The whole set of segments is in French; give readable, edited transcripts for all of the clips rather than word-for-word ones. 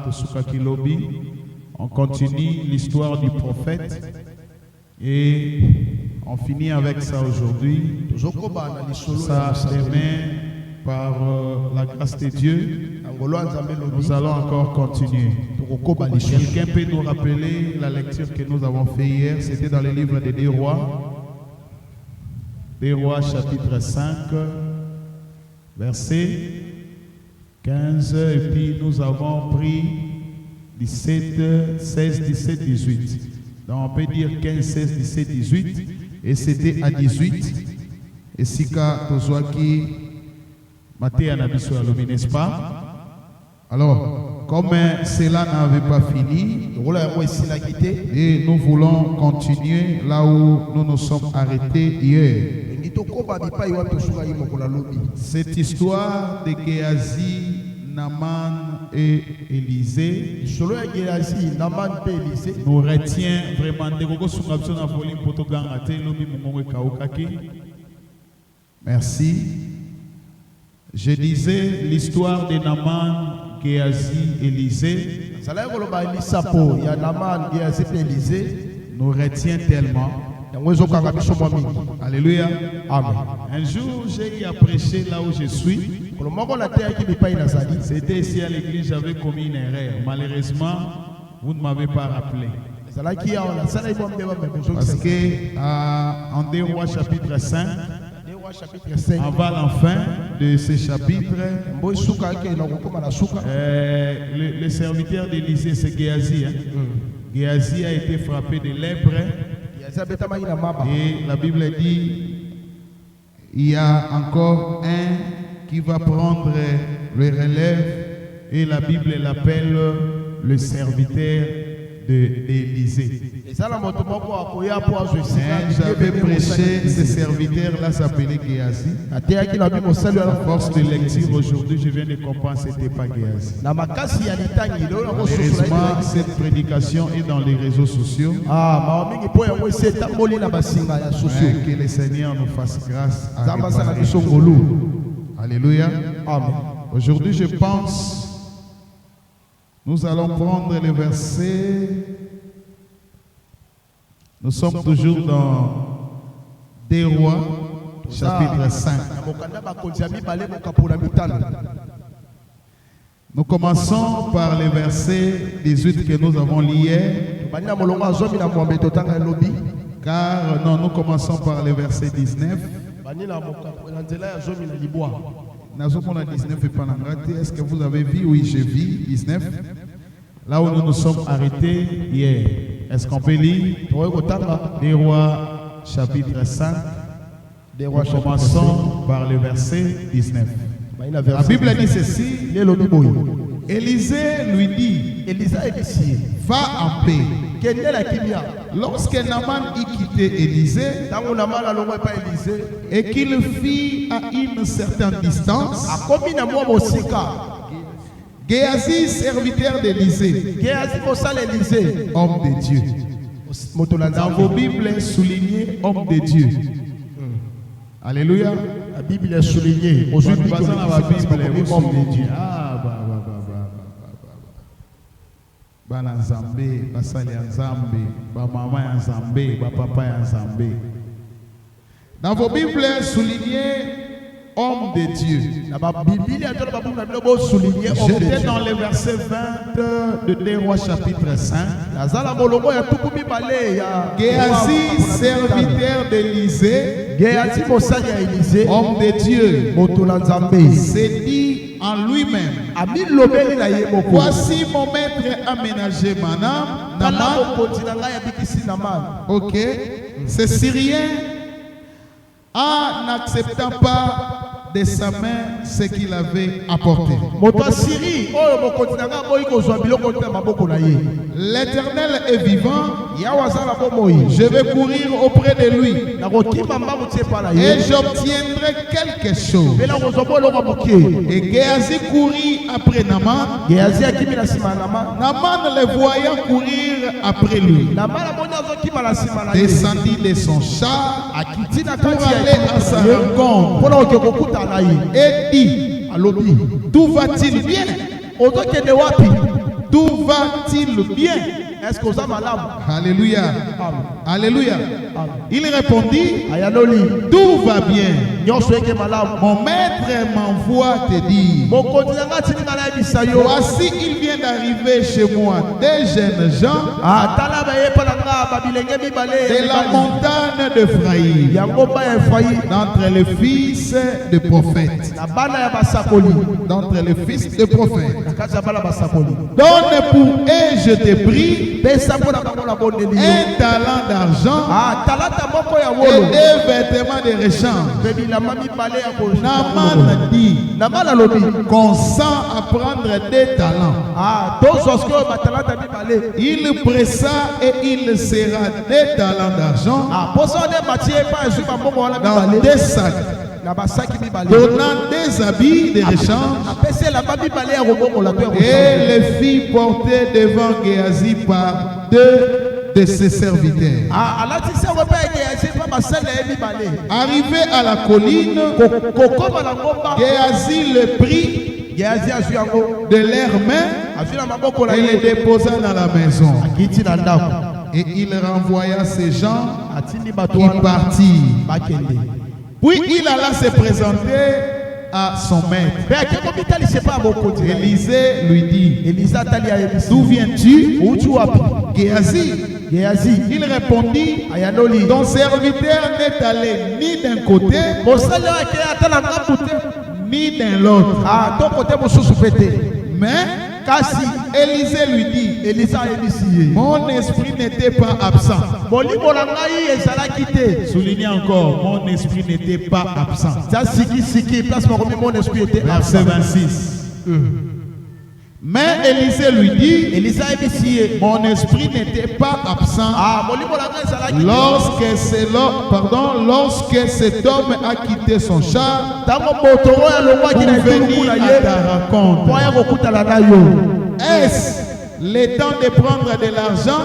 Tosukaki Lobi. On continue l'histoire du prophète et on finit avec ça aujourd'hui. Ça demain, par la grâce de Dieu, nous allons encore continuer. Quelqu'un peut nous rappeler la lecture que nous avons fait hier? C'était dans le livre des Deux Rois. Des Rois chapitre 5, verset 15. Et puis nous avons pris 17, 16, 17, 18. Donc on peut dire 15, 16, 17, 18. Et c'était à 18. Et Sika Tozwaki Maté Anabiso Alomi, n'est-ce pas? Alors, comme cela n'avait pas fini, et nous voulons continuer là où nous nous sommes arrêtés hier. Cette histoire de Géasi, Naaman et Élisée nous retient vraiment. Merci. Je disais l'histoire de Naaman, Géasi, Élisée nous retient tellement. Alléluia. Amen. Un jour, j'ai prêché là où je suis. C'était ici à l'église, j'avais commis une erreur. Malheureusement, vous ne m'avez pas rappelé. Parce que en 2 Rois chapitre 5, avant la fin de ce chapitre, le serviteur d'Élisée, c'est Géasi. Géasi a été frappé de lèpre. Et la Bible dit, il y a encore un qui va prendre le relève. Et la Bible l'appelle le serviteur d'Élisée. J'avais prêché, ce serviteur-là s'appelait Géasi. À force de lecture aujourd'hui, je viens de comprendre que ce n'était pas Géasi. Malheureusement, cette prédication est dans les réseaux sociaux. Que le Seigneur nous fasse grâce à réparer. Alléluia. Aujourd'hui, je pense, nous allons prendre le verset. Nous sommes toujours dans 2 Rois, chapitre 5. Nous commençons par le verset 18 que nous avons lu hier. Car non, nous commençons par le verset 19. Est-ce que vous avez vu? Oui, j'ai vu 19. Là où nous nous sommes arrêtés hier. Est-ce qu'on peut lire 2 Rois chapitre 5? Nous commençons par le verset 19. La Bible dit ceci. Élisée lui dit, va en paix. Lorsque Naaman y quittait Élisée et qu'il fit à une certaine distance, Géasi, serviteur d'Élisée, homme de Dieu. Dans vos Bibles, soulignez homme de Dieu. Alléluia. La Bible est soulignée. Aujourd'hui, homme de Dieu. Bana Nzambe, basali ya Nzambe, ba mama ya Nzambe, ba papa ya Nzambe. Dans vos Bibles, soulignez homme de Dieu. J'étais dans le verset 20 de 2 Rois chapitre 5. Géasi, serviteur d'Élisée, homme de Dieu, s'est dit en lui-même, voici mon maître aménagé Naaman. Ok. Ce Syrien, en n'acceptant pas de sa main ce qu'il avait apporté. L'Éternel est vivant. Je vais courir auprès de lui et j'obtiendrai quelque chose. Et Géasi courut après Naaman. Naaman le voyant courir après lui, descendit de son char pour aller à sa rencontre et dit, d'où va-t-il bien? D'où va-t-il bien? Est-ce que vous avez malade? Alléluia. Alléluia. Il répondit, tout va bien. Mon maître m'envoie te dire, voici il vient d'arriver chez moi des jeunes gens de la montagne d'Ephraïm, d'entre les fils de prophètes. D'entre les fils de prophètes. Donne pour eux, je te prie, un talent d'argent et des vêtements de rechange. Naaman dit, consent à prendre des talents. Il pressa et il serra des talents d'argent dans des sacs, donnant des habits de rechange, et les filles portées devant Géasi par deux de ses serviteurs. Arrivé à la colline, Géasi le prit de leurs mains et les déposa dans la maison. Et il renvoya ces gens qui partirent. Puis il alla se présenter à son maître. Élisée lui dit, d'où viens-tu? Géasi. Il répondit, ton serviteur n'est allé ni d'un côté ni d'un l'autre. Mais Élisée lui dit, mon esprit n'était pas absent. Soulignez encore, mon esprit n'était pas absent. Verset 26. Mais Élisée lui dit, mon esprit n'était pas absent lorsque cet homme a quitté son char pour venir à ta rencontre. Est-ce le temps de prendre de l'argent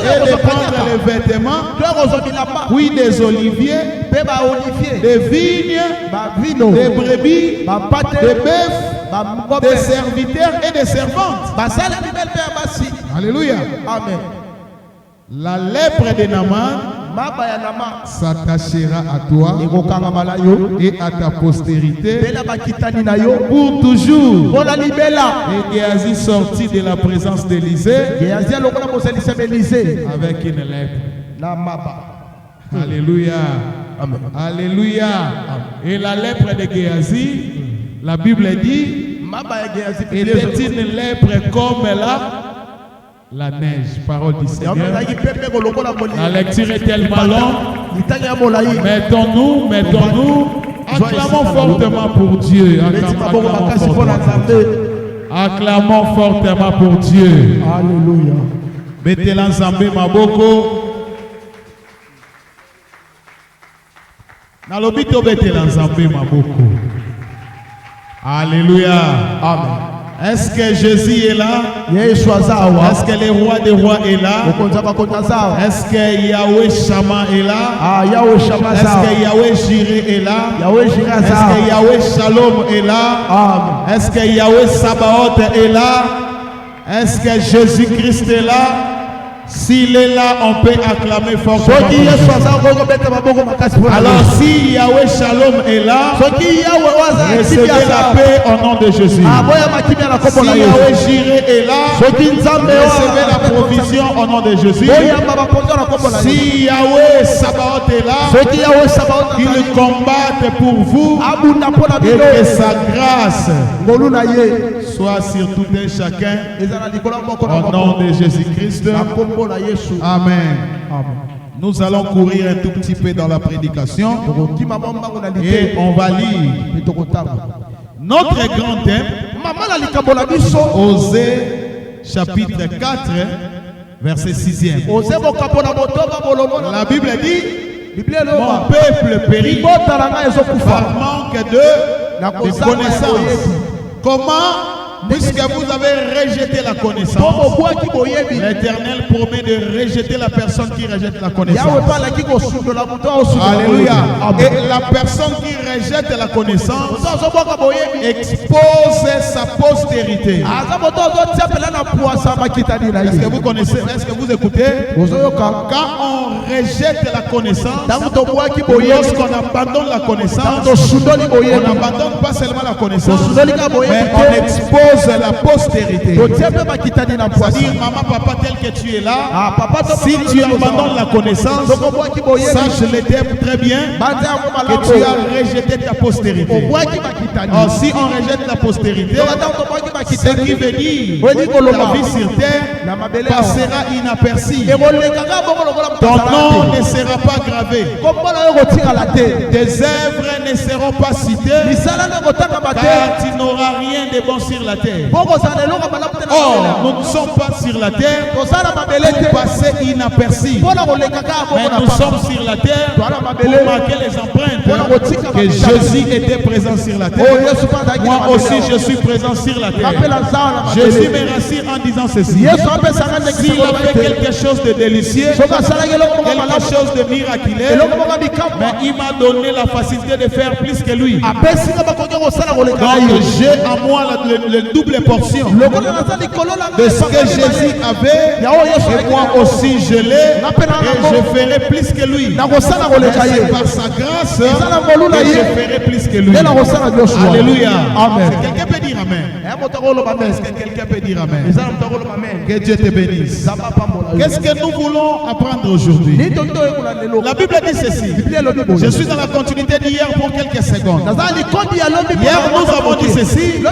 et de prendre les vêtements, puis des oliviers, des vignes, des brebis, des bœufs, des serviteurs et des servantes? Alléluia. Amen. La lèpre de Naaman s'attachera à toi et à ta postérité pour toujours. Et Géasi sortit de la présence d'Élisée avec une lèpre. Alléluia. Amen. Alléluia. Et la lèpre de Géasi, la Bible dit, était une lèpre comme la neige. Parole du Seigneur. La lecture est tellement longue. Mettons-nous. Acclamons fortement pour Dieu. Acclamons fortement pour Dieu. Alléluia. Betela Nzambe maboko. Nalobito betela Nzambe maboko. Alléluia. Amen. Est-ce que Jésus est là? Est-ce que le roi des rois est là? Est-ce que Yahweh Shama est là? Est-ce que Yahweh Jireh est là? Est-ce que Yahweh Shalom est là? Est-ce que Yahweh Sabaoth est là? Est-ce que Jésus-Christ est là? S'il est là, on peut acclamer fortement. Alors si Yahweh Shalom est là, recevez la paix au nom de Jésus. Si Yahweh Jireh est là, recevez la provision au nom de Jésus. Si Yahweh Sabaoth est là, qu'il combatte pour vous et que sa grâce soit sur tout un chacun au nom de Jésus-Christ. Amen. Nous allons courir un tout petit peu dans la prédication et on va lire notre grand thème, Osée chapitre 4 verset 6e. La Bible dit, mon peuple périt par manque de connaissance. Comment Puisque vous avez rejeté la connaissance, l'Éternel promet de rejeter la personne qui rejette la connaissance. Alléluia. Et la personne qui rejette la connaissance expose sa postérité. Est-ce que vous connaissez? Est-ce que vous écoutez? Quand on rejette la connaissance, lorsqu'on abandonne la connaissance, on n'abandonne pas seulement la connaissance, mais on expose la postérité. C'est-à-dire, maman, papa, tel que tu es là, si tu abandonnes la connaissance, sache-le très bien que tu as rejeté ta postérité. Or, si on rejette la postérité, ce qui veut dire ta vie sur terre passera inaperçue. Ton nom ne sera pas gravé. Tes œuvres ne seront pas citées, car tu n'auras rien de bon sur la terre. Or, nous ne sommes pas sur la terre pour passer inaperçus, mais nous sommes sur la terre pour marquer les empreintes que Jésus était présent sur la terre. Moi aussi je suis présent sur la terre. Jésus me rassure en disant ceci: s'il a fait quelque chose de délicieux, quelque chose de miraculeux, mais il m'a donné la facilité de faire plus que lui. Donc j'ai en moi le double portion de ce que Jésus avait, et moi aussi je l'ai, et je ferai plus que lui. C'est par sa grâce que je ferai plus que lui. Alléluia. Amen. Quelqu'un peut dire amen? Est-ce que quelqu'un peut dire amen? Que Dieu te bénisse. Qu'est-ce que nous voulons apprendre aujourd'hui? La Bible dit ceci. Je suis dans la continuité d'hier pour quelques secondes. Hier nous avons dit ceci.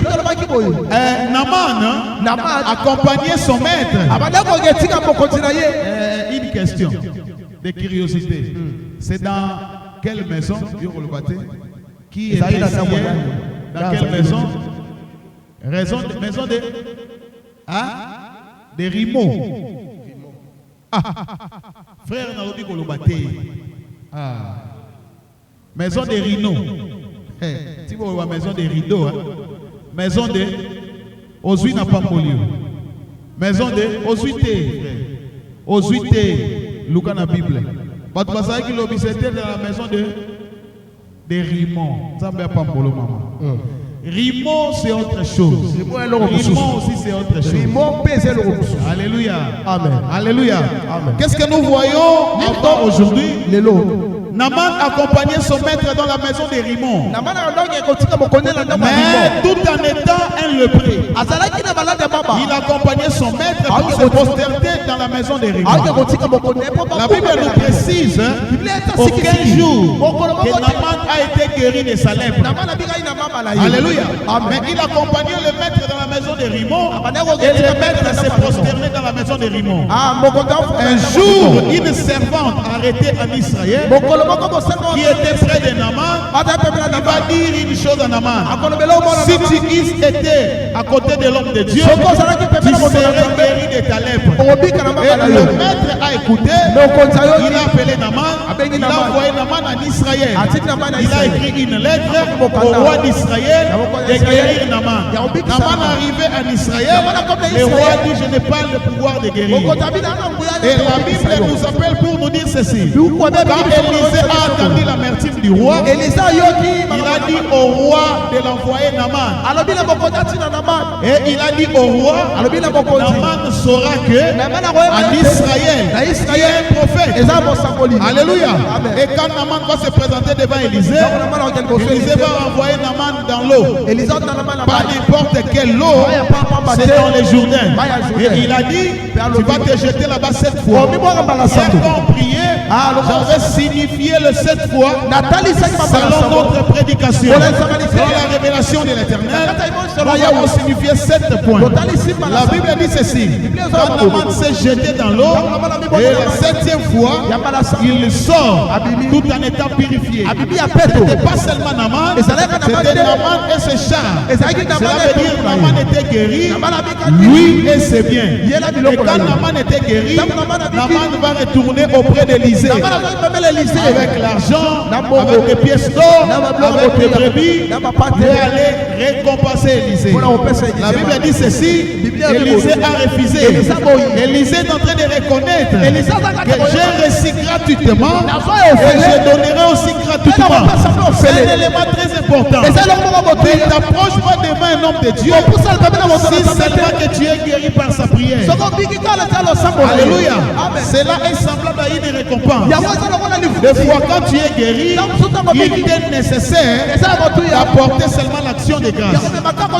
Naaman accompagnait son maître. Une question de curiosité. C'est dans quelle maison? Qui était ici? Dans quelle maison? Maison de des Rimo. Frère Nalobi Kolobate. Maison des Rino. Si vous voyez maison des rideaux, maison de Ozuina Pambolio. Maison de Ozuite. Luka na Bible. Batbasa qui l'obisétait dans la maison de Rimon. Ça me Pambolo maman. Rimon c'est autre chose. Rimon aussi c'est autre chose. Alléluia. Amen. Alléluia. Amen. Qu'est-ce que nous voyons aujourd'hui? Naaman accompagnait son maître dans la maison de Rimon. Mais tout en étant un lépreux, il accompagnait son maître pour se prosterner dans la maison de Rimon. La Bible nous précise aucun jour que Naaman a été guéri de sa lèpre. Alléluia. Mais il accompagnait le maître dans la maison de Rimon et le maître s'est prosterné dans la maison de Rimon. Un jour, une servante arrêtée en Israël qui était près de Naaman, il va dire une chose à Naaman: si tu eusses été à côté de l'homme de Dieu, tu serais guéri de ta lèpre. Et le maître a écouté, il a appelé Naaman, il a envoyé Naaman en Israël. Il a écrit une lettre au roi d'Israël de guérir Naaman. Naaman arrivé en Israël, le roi dit: je n'ai pas le pouvoir de guérir. Et la Bible nous appelle pour nous dire ceci: quand Élisée a entendu l'amertume du roi, il a dit au roi de l'envoyer Naaman. Et il a dit au roi: Naaman saura que en Israël, il y a un prophète. Alléluia. Et quand Naaman va se présenter devant Élisée, Élisée va envoyer Naaman dans l'eau. Pas n'importe quelle eau, c'est dans les Jourdains. Et il a dit: tu vas te jeter là-bas 7 fois. Hier quand on priait, j'avais signifié le 7 fois selon notre prédication. Selon la révélation de l'Éternel, nous avons signifié 7 points. La Bible dit ceci: quand Naaman s'est jeté dans l'eau, et la 7e fois, il sort tout en étant purifié. C'était pas seulement Naaman, c'était Naaman et ses chars. Cela veut dire que Naaman était guéri, lui et ses biens. Et quand Naaman était guéri, Naaman va retourner auprès d'Élisée avec l'argent, avec des pièces d'or, avec des brebis, et aller récompenser Élisée. La Bible dit ceci, Élisée a refusé. Élisée est en train de reconnaître que j'ai reçu gratuitement et je donnerai aussi gratuitement. C'est un élément très important. Ne t'approche pas devant un homme de Dieu si seulement que tu es guéri par sa prière. Alléluia. Cela est semblable à une récompense. Des fois quand tu es guéri, il est nécessaire d'apporter seulement l'action de grâce.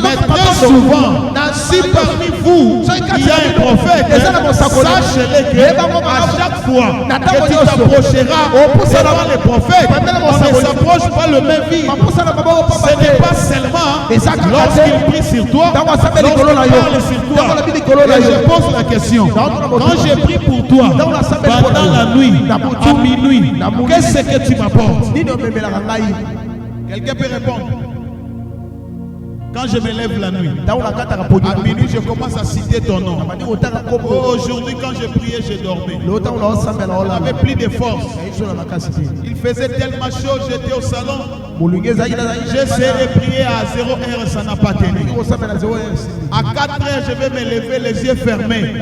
Mais très souvent, si parmi vous il y a un prophète, sachez-le que à chaque fois que tu t'approcheras devant les prophètes, on ne s'approche pas le même vie. Ce n'est pas seulement lorsqu'il prie sur toi, lorsqu'il parle sur toi. Et je pose la question, quand j'ai pris pour toi pendant la nuit, à minuit, qu'est-ce que tu m'apportes? Quelqu'un peut répondre? Quand je me lève la nuit, à minuit, je commence à citer ton nom. Oh, aujourd'hui, quand je priais, je dormais. On n'avait plus de force. Il faisait tellement chaud, j'étais au salon. J'essayais de prier à 0 heure, ça n'a pas tenu. À 4 heures, je vais me lever, les yeux fermés.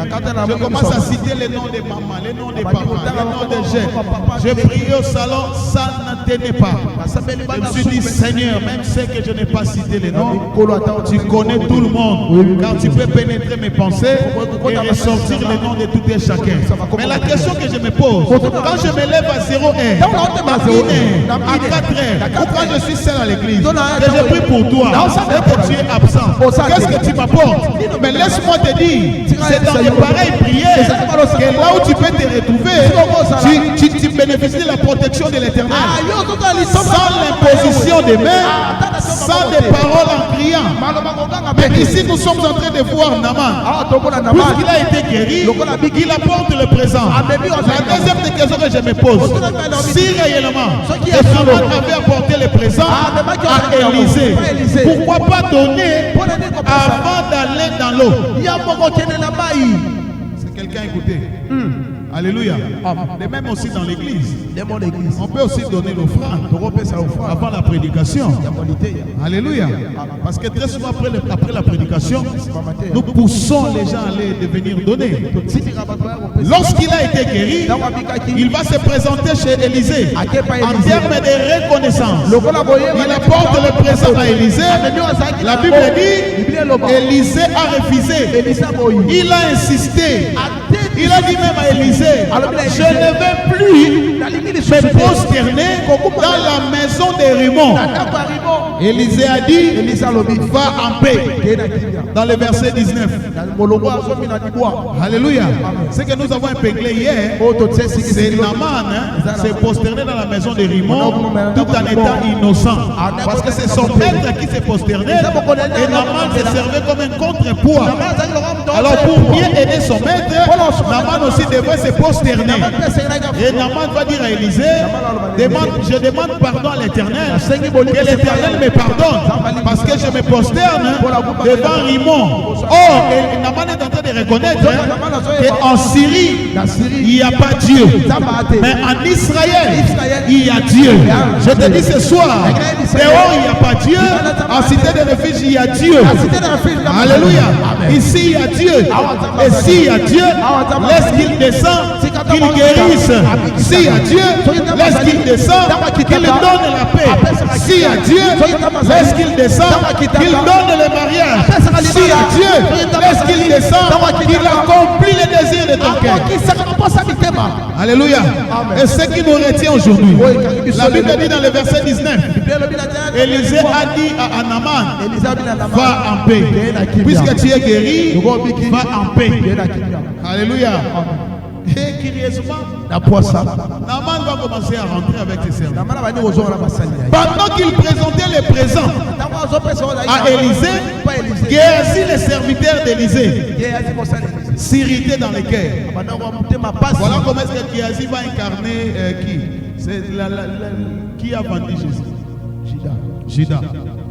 Je commence à citer les noms de maman, les noms de papa, les noms de jeunes. Je priais au salon, ça ne tenait pas. Je me suis dit, Seigneur, même ceux que je n'ai pas cité les noms, tu connais tout le monde, car tu peux pénétrer mes pensées et ressortir les noms de tout et chacun. Mais la question que je me pose, quand je me lève à 0 heure, à 4 heures, ou quand je suis seul à l'église, que je prie pour toi, et que tu es absent, qu'est-ce que tu m'apportes? Mais laisse-moi te dire, c'est dans les pareilles prières que là où tu peux te retrouver, tu bénéficies de la protection de l'Éternel. Sans l'imposition des mains, sans des paroles en criant. Mais ici nous sommes en train de voir Naaman. Puisqu'il a été guéri, il apporte le présent. La deuxième question que je me pose, si réellement Naaman avait apporté le présent à Élisée, pourquoi pas donner avant d'aller dans l'eau? C'est quelqu'un écouté. Alléluia. De même aussi dans l'église. On peut aussi donner l'offrande avant la prédication. Alléluia. Parce que très souvent après la prédication, nous poussons les gens à aller devenir donner. Lorsqu'il a été guéri, il va se présenter chez Élisée en termes de reconnaissance. Il apporte le présent à Élisée. La Bible dit, Élisée a refusé. Il a insisté. Il a dit même à Élisée, je ne vais plus me prosterner dans la maison de Raymond. Élisée a dit, va en paix. Dans le verset 19. Alléluia. Ce que nous avons épinglé hier, c'est Naaman s'est prosterné dans la maison de Raymond tout en étant innocent. Parce que c'est son maître qui s'est prosterné et Naaman se servait comme un contrepoids. Alors pour bien aider son maître, Naaman aussi devrait se prosterner. Et Naaman va dire à Élisée, je demande pardon à l'Éternel, que l'Éternel me pardonne, parce que je me prosterne devant Raymond. Or, Naaman est en train de reconnaître qu'en Syrie, il n'y a pas Dieu. Mais en Israël, il y a Dieu. Je te dis ce soir, dehors il n'y a pas Dieu, en cité de refuge il y a Dieu. Alléluia. Ici il y a Dieu. Et s'il y a Dieu, laisse qu'il descende, qu'il guérisse. S'il y a Dieu, laisse qu'il descende, qu'il donne la paix. S'il y a Dieu, laisse qu'il descende, qu'il donne le mariage. S'il y a Dieu, laisse qu'il descende, qu'il accomplit les désirs de ton cœur. Alléluia. Et ce qui nous retient aujourd'hui, la Bible dit dans le verset 19, Élisée a dit à Naaman, va en paix. Puisque tu es guéri, va en paix. Alléluia. Et curieusement, Naaman va commencer à rentrer avec ses servants. Pendant qu'il présentait les présents à Élisée, Géasi, les serviteurs d'Élisée, s'irritaient dans les cœurs. Voilà comment est-ce que Géasi va incarner qui? C'est qui a vendu Jésus? Judas.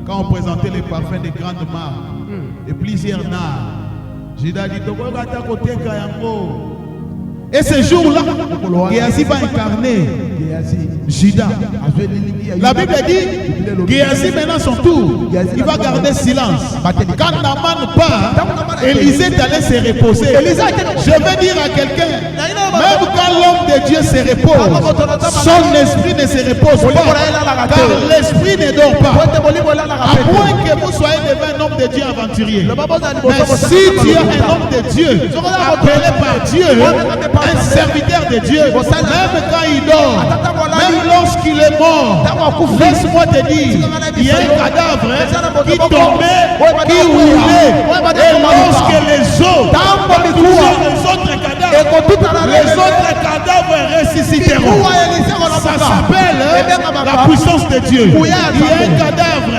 Quand on présentait les parfums des grandes marques et plusieurs nards, Judas dit, Et ce jour-là, Géasi va incarner Judas. La Bible dit, Géasi maintenant son tour, il va garder silence. Quand Naaman part, Élisée est allé se reposer. Je vais dire à quelqu'un, même quand l'homme de Dieu se repose, son esprit ne se repose pas, car l'esprit ne dort pas. À moins que vous soyez devant un homme de Dieu aventurier. Mais si tu es un homme de Dieu, appelé par Dieu, un serviteur de Dieu, même quand il dort, même lorsqu'il est mort, laisse-moi te dire, il y a un cadavre qui tombait, qui roulait, et lorsque les autres cadavres ressusciteront. Ça s'appelle la puissance de Dieu. Il y a un cadavre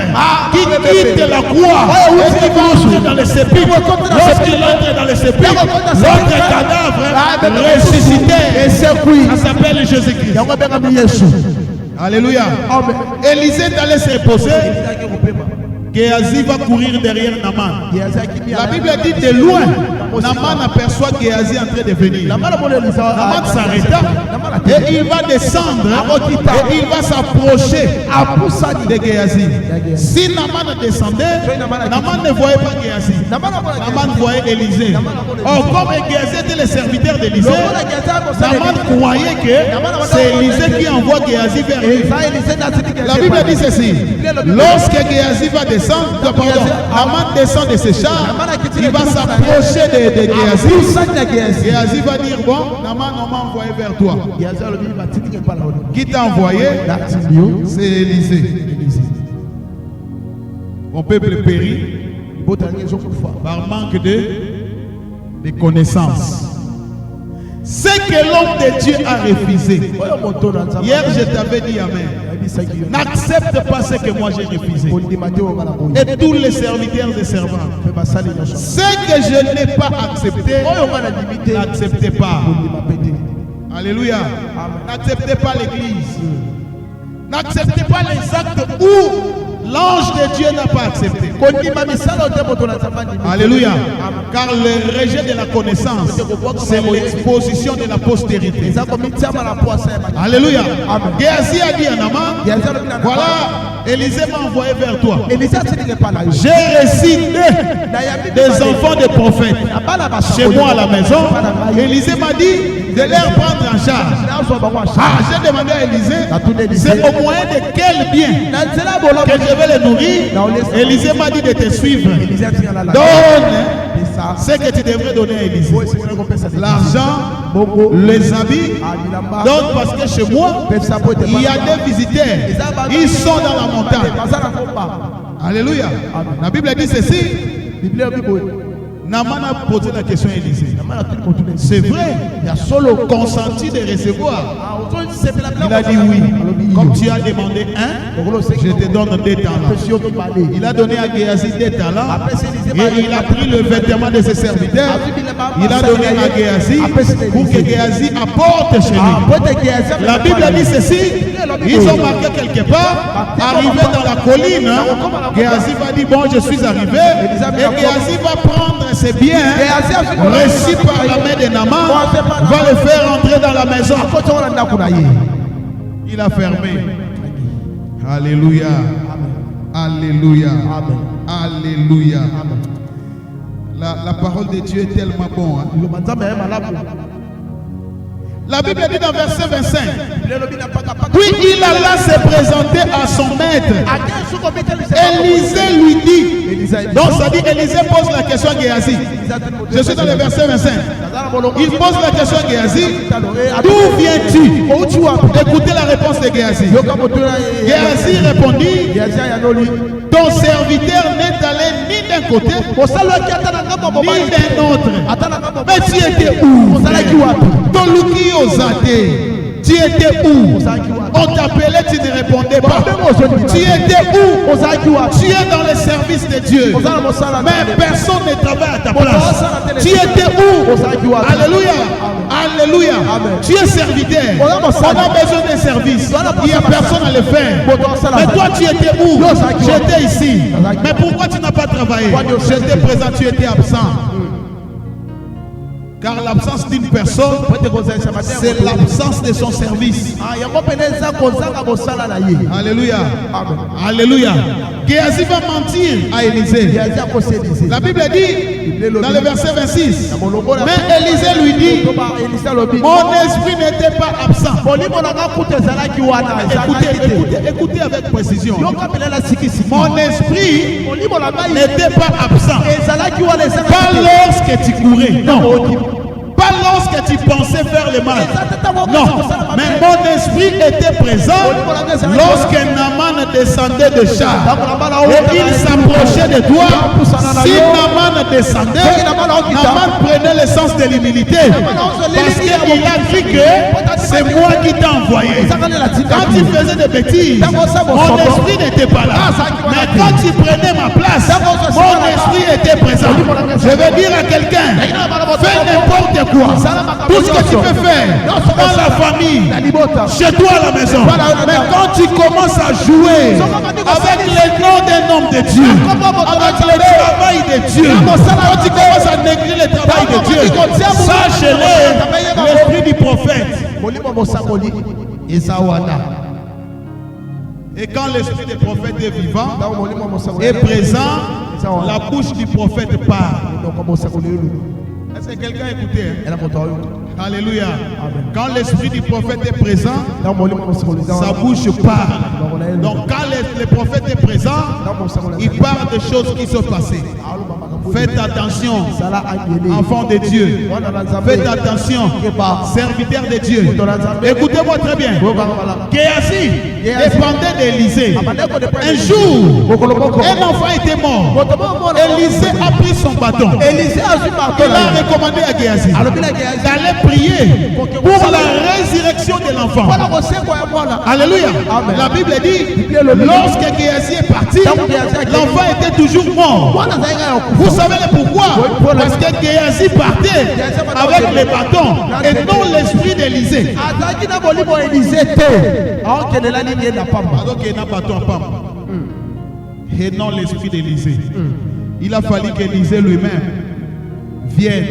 qui quitte la croix et qui va entrer dans les sépulcres. Lorsqu'il entre dans les sépulcres, l'autre cadavre ressuscité. Ça s'appelle Jésus-Christ. Alléluia. Élisée est allé se reposer. Géasi va courir derrière Naaman. La Bible dit de loin, Naaman aperçoit Géasi en train de venir. Naaman s'arrêta et il va descendre et il va s'approcher de Géasi. Si Naaman descendait, Naaman ne voyait pas Géasi. Naaman voyait Élisée. Or, comme Géasi était le serviteur d'Élisée, Naaman croyait que c'est Élisée qui envoie Géasi vers lui. La Bible dit ceci. Lorsque Géasi va descendre, Naaman descend de ses chars, il va s'approcher de Géasi. Géasi va dire, bon, Naaman, on m'a envoyé vers toi. Qui t'a envoyé? C'est Élisée. Mon peuple périt par manque de connaissances. Ce que l'homme de Dieu a refusé. Hier, je t'avais dit amen. N'accepte pas ce que moi j'ai refusé. Et tous les serviteurs et servants. Ce que je n'ai pas accepté, n'acceptez pas. Alléluia. N'acceptez pas l'église. N'acceptez pas les actes où l'ange de Dieu n'a pas accepté. Alléluia. Car le rejet de la connaissance, c'est l'exposition de la postérité. Alléluia. Géasi a dit à Naaman, voilà, Élisée m'a envoyé vers toi. J'ai reçu des enfants de prophètes chez moi à la maison. Élisée m'a dit de les prendre en charge. J'ai demandé à Élisée, c'est au moyen de quel bien que je vais les nourrir. Élisée m'a dit de te suivre. Donne ce que tu devrais donner à Élisée. L'argent, les habits. Donc parce que chez moi, il y a des visiteurs. Ils sont dans la montagne. Alléluia. La Bible dit ceci. Naaman a posé la question à Élisée. C'est vrai, il a solo consenti de recevoir. Il a dit oui. Comme tu as demandé un, je te donne 2 talents. Il a donné à Géasi 2 talents. Et il a pris le vêtement de ses serviteurs. Il a donné à Géasi pour que Géasi apporte chez lui. La Bible dit ceci. Ils ont marqué quelque part. Arrivé dans la colline, Géasi va dire bon, je suis arrivé. Et Géasi va prendre ses biens reçus par la main de Naaman, va le faire entrer dans la maison. Il a fermé. Alléluia. Alléluia. Alléluia. La parole de Dieu est tellement bonne. La Bible dit dans verset 25. Puis il alla se présenter à son maître. Élisée lui dit. Donc ça dit Élisée pose la question à Géasi. Je suis dans le verset 25. Il pose la question à Géasi. D'où viens-tu? Écoutez la réponse de Géasi. Géasi répondit. Ton serviteur n'est allé ni d'un côté ni d'un autre. Mais tu étais où? Tu étais où? On t'appelait, tu ne répondais pas. Tu étais où? Tu es dans le service de Dieu. Mais personne ne travaille à ta place. Tu étais où? Alléluia. Alléluia. Tu es serviteur. On a besoin d'un service. Il n'y a personne à le faire. Mais toi, tu étais où? J'étais ici. Mais pourquoi tu n'as pas travaillé? J'étais présent, tu étais absent. Car l'absence d'une personne, c'est l'absence de son service. Alléluia. Alléluia. Géasi va mentir à Élisée. La Bible dit dans le verset 26, mais Élisée lui dit, mon esprit n'était pas absent. Écoutez avec précision. Mon esprit n'était pas absent. Pas lorsque tu courais. Non. Pas lorsque tu pensais faire le mal. Non. Mais mon esprit était présent lorsque Naaman descendait de char. Et il s'approchait de toi. Si Naaman descendait, Naaman prenait le sens de l'humilité. Parce qu'il a cru que c'est moi qui t'ai envoyé. Quand tu faisais des bêtises, mon esprit n'était pas là. Mais quand tu prenais ma place, mon esprit était présent. Je vais dire à quelqu'un, fais n'importe quoi. Tout ce que tu peux faire dans la famille, chez toi à la maison. Mais quand tu commences à jouer avec le nom d'un homme de Dieu, avec le travail de Dieu, quand tu commences à négliger le travail de Dieu, sache-le, l'esprit du prophète. Et quand l'esprit du prophète est vivant, est présent, la bouche du prophète parle. Est-ce que quelqu'un a écouté? Alléluia. Quand l'esprit du prophète est présent, sa bouche parle. Donc quand le prophète est présent, il parle des choses qui sont passées. Faites attention, enfants de Dieu. Faites attention, serviteurs de Dieu. Écoutez-moi très bien. Géasi dépendait d'Élisée. Un jour, un enfant était mort. Élisée a pris son bâton. Il a recommandé à Géasi d'aller prier pour la résurrection de l'enfant. Alléluia. La Bible dit, lorsque Géasi est parti, l'enfant était toujours mort. Vous savez pourquoi? Parce que Géasi partait avec les bâtons et non l'esprit d'Élisée. Et non l'esprit d'Élisée. Il a fallu qu'Élisée lui-même vienne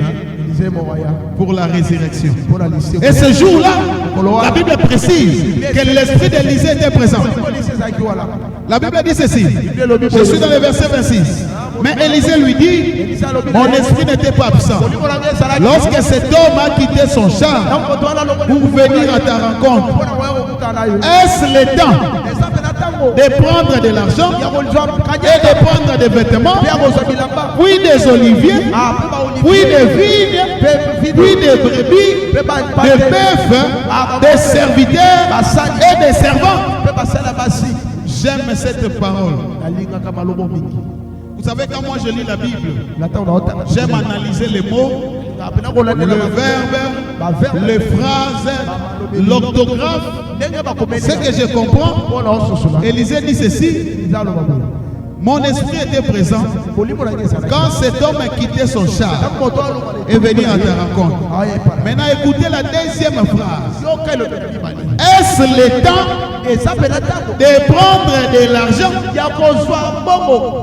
pour la résurrection. Et ce jour-là, la Bible précise que l'esprit d'Élisée était présent. La Bible dit ceci. Je suis dans le verset 26. Mais Élisée lui dit, mon esprit n'était pas absent. Lorsque cet homme a quitté son char pour venir à ta rencontre, est-ce le temps de prendre de l'argent et de prendre des vêtements, puis des oliviers, puis des vignes, puis des brebis, des bœufs, des serviteurs et des servants? J'aime cette parole. Vous savez, quand moi je lis la Bible, j'aime analyser les mots, le verbe, les phrases, l'orthographe. Ce que je comprends, Élisée dit ceci. Mon esprit était présent quand cet homme a quitté son char et venu à ta rencontre. Maintenant, écoutez la deuxième phrase. Est-ce le temps de prendre de l'argent?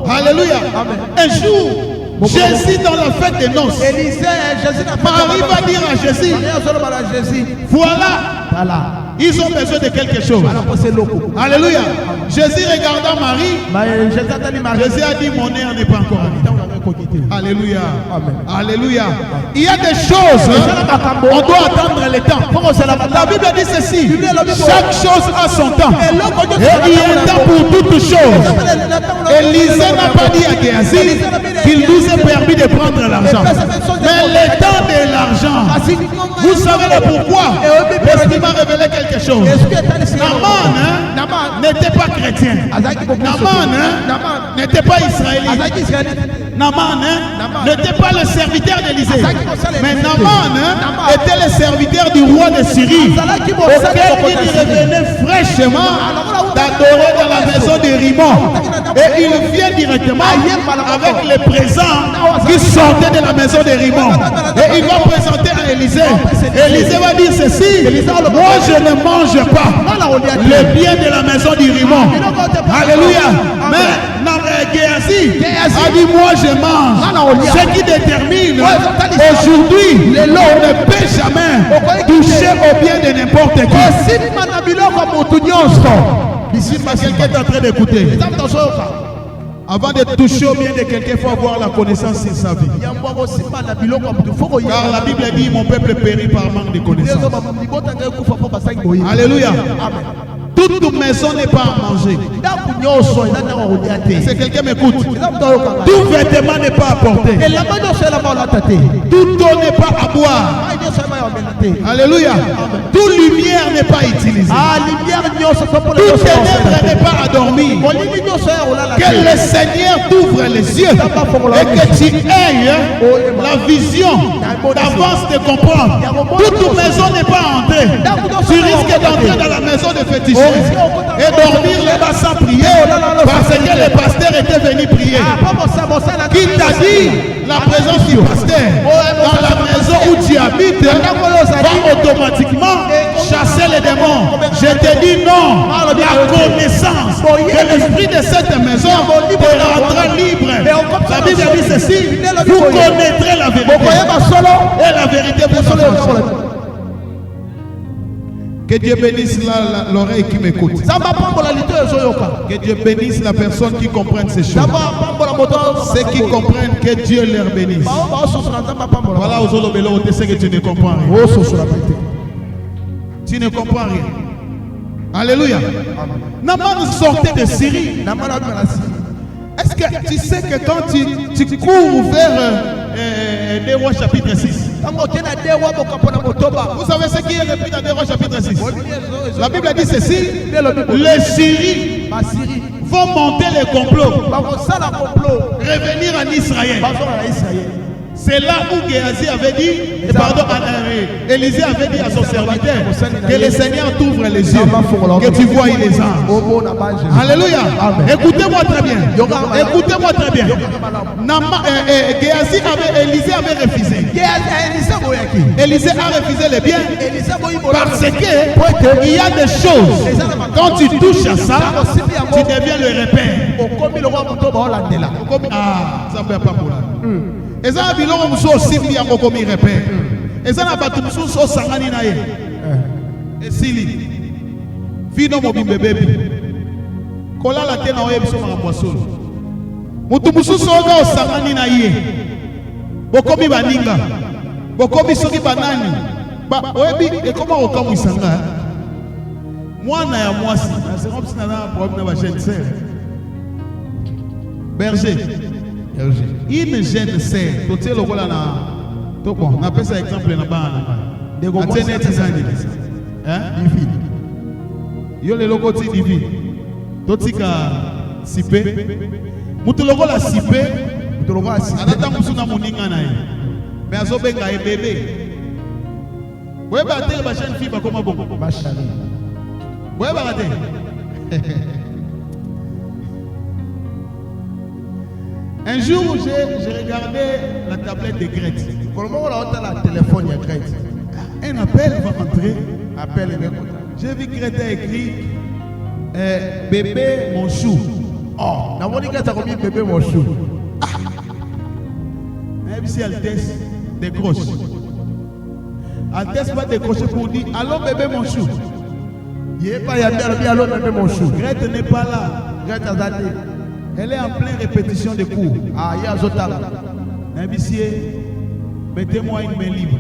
Alléluia. Un jour, Jésus dans la fête des noces, Marie va dire à Jésus, voilà, ils ont besoin de quelque chose. Alléluia. Jésus regardant Marie, Jésus a dit, mon nez n'est pas encore arrivé. Alléluia. Alléluia. Il y a des choses, on doit attendre le temps. La Bible dit ceci, chaque chose a son temps. Et il y a un temps pour toutes choses. Élisée n'a pas dit à Géasi qu'il nous est permis de prendre l'argent. Mais le temps de l'argent, vous savez pourquoi? Parce qu'il m'a révélé quelque chose. Naaman n'était pas chrétien. Naaman n'était pas israélite. Naaman n'était pas le serviteur d'Élisée. Mais Naaman était le serviteur du roi de Syrie, auquel il revenait fraîchement d'adorer dans la maison de Rimon. Et il vient directement avec les présents qui sortaient de la maison de Rimon. Et il va présenter à Élisée. Élisée va dire ceci, moi je ne mange pas le bien de la maison du Rimon. Alléluia. Mais Géasi a dit moi je mange. Ce qui détermine aujourd'hui, on ne peut jamais toucher au bien de n'importe qui. Ici, quelqu'un est en train d'écouter. Avant de toucher au bien de quelqu'un, il faut avoir la connaissance sur sa vie. Car la Bible dit mon peuple périt par manque de connaissance. Alléluia. Amen. Toute maison n'est pas à manger. C'est quelqu'un m'écoute. Tout vêtement n'est pas à porter. Tout eau n'est pas à boire. Alléluia. Toute lumière n'est pas utilisée. Toute ténèbre n'est pas à dormir. Que le Seigneur t'ouvre les yeux et que tu aies la vision d'avance de comprendre. Toute maison n'est pas à entrer. Tu risques d'entrer dans la maison de féticheurs et dormir là-bas sans prier parce que le pasteur était venu prier. Qui t'a dit la présence du pasteur dans la maison où tu habites va automatiquement chasser les démons? Je te dis non. La connaissance de l'esprit de cette maison te rendra libre. La Bible dit ceci: vous connaîtrez la vérité et la vérité vous affranchira. Que Dieu bénisse l'oreille qui m'écoute. Que Dieu bénisse la personne qui comprenne ces choses. Ceux qui comprennent, que Dieu leur bénisse. Voilà aux autres bélos, tu sais que tu ne comprends rien. Tu ne comprends rien. Alléluia. Naman sortait de Syrie. Est-ce que tu sais que quand tu cours vers 2 Rois chapitre 6, vous savez ce qui est repris dans 2 Rois chapitre 6? La Bible dit ceci: les Syriens vont monter les complots, revenir en Israël. C'est là où Géasi avait dit, pardon, Élisée avait dit à son serviteur que le Seigneur t'ouvre les yeux, que tu vois les anges. Alléluia. Écoutez-moi très bien. Écoutez-moi très bien. Élisée avait refusé. Élisée a refusé les biens parce qu'il y a des choses. Quand tu touches à ça, tu deviens le repère. Ah, ça ne fait pas pour là. Et ça a biloko muso simbi yango komi repère. Et ça na batu muso so sangani na ye. Esili. Fino mobimbe bebi. Kola la tena oye biso makambo solo. Mutu muso so ga sangani na ye. Bokomi baninga. Bokomi soki banani. Ba oyebi e koma okamu isanga. Mwana ya mwasi. C'est comme si na problème na ba jeune sœur. Berger. Une jeune sœur, tu sais le voilà na, bon, on appelle ça exemple na bana. Des gros hein? Divine. Yo le logo ti divine. Totika sipé. Mutu logo la sipé. Mutu logo la sipé. Anata musu na moninga na ye. Mais azo benga e bébé. Boye ba te ba jeune fille ba koma bongo. Ba chali. Boye ba te. Un jour, j'ai regardé la tablette de Grete. Comment on a la téléphone de Grete? Un appel va rentrer. Appel. J'ai vu Grete écrit bébé mon chou. Oh, dans mon église, ça a mis bébé mon chou. Même si Altesse décroche. Altesse va décrocher pour dire allô bébé mon chou. Il n'est pas allô bébé mon chou. Grete n'est pas là. Grete a daté. Elle est en pleine répétition de cours. Ah, il y a Zotala. Mettez-moi une main libre.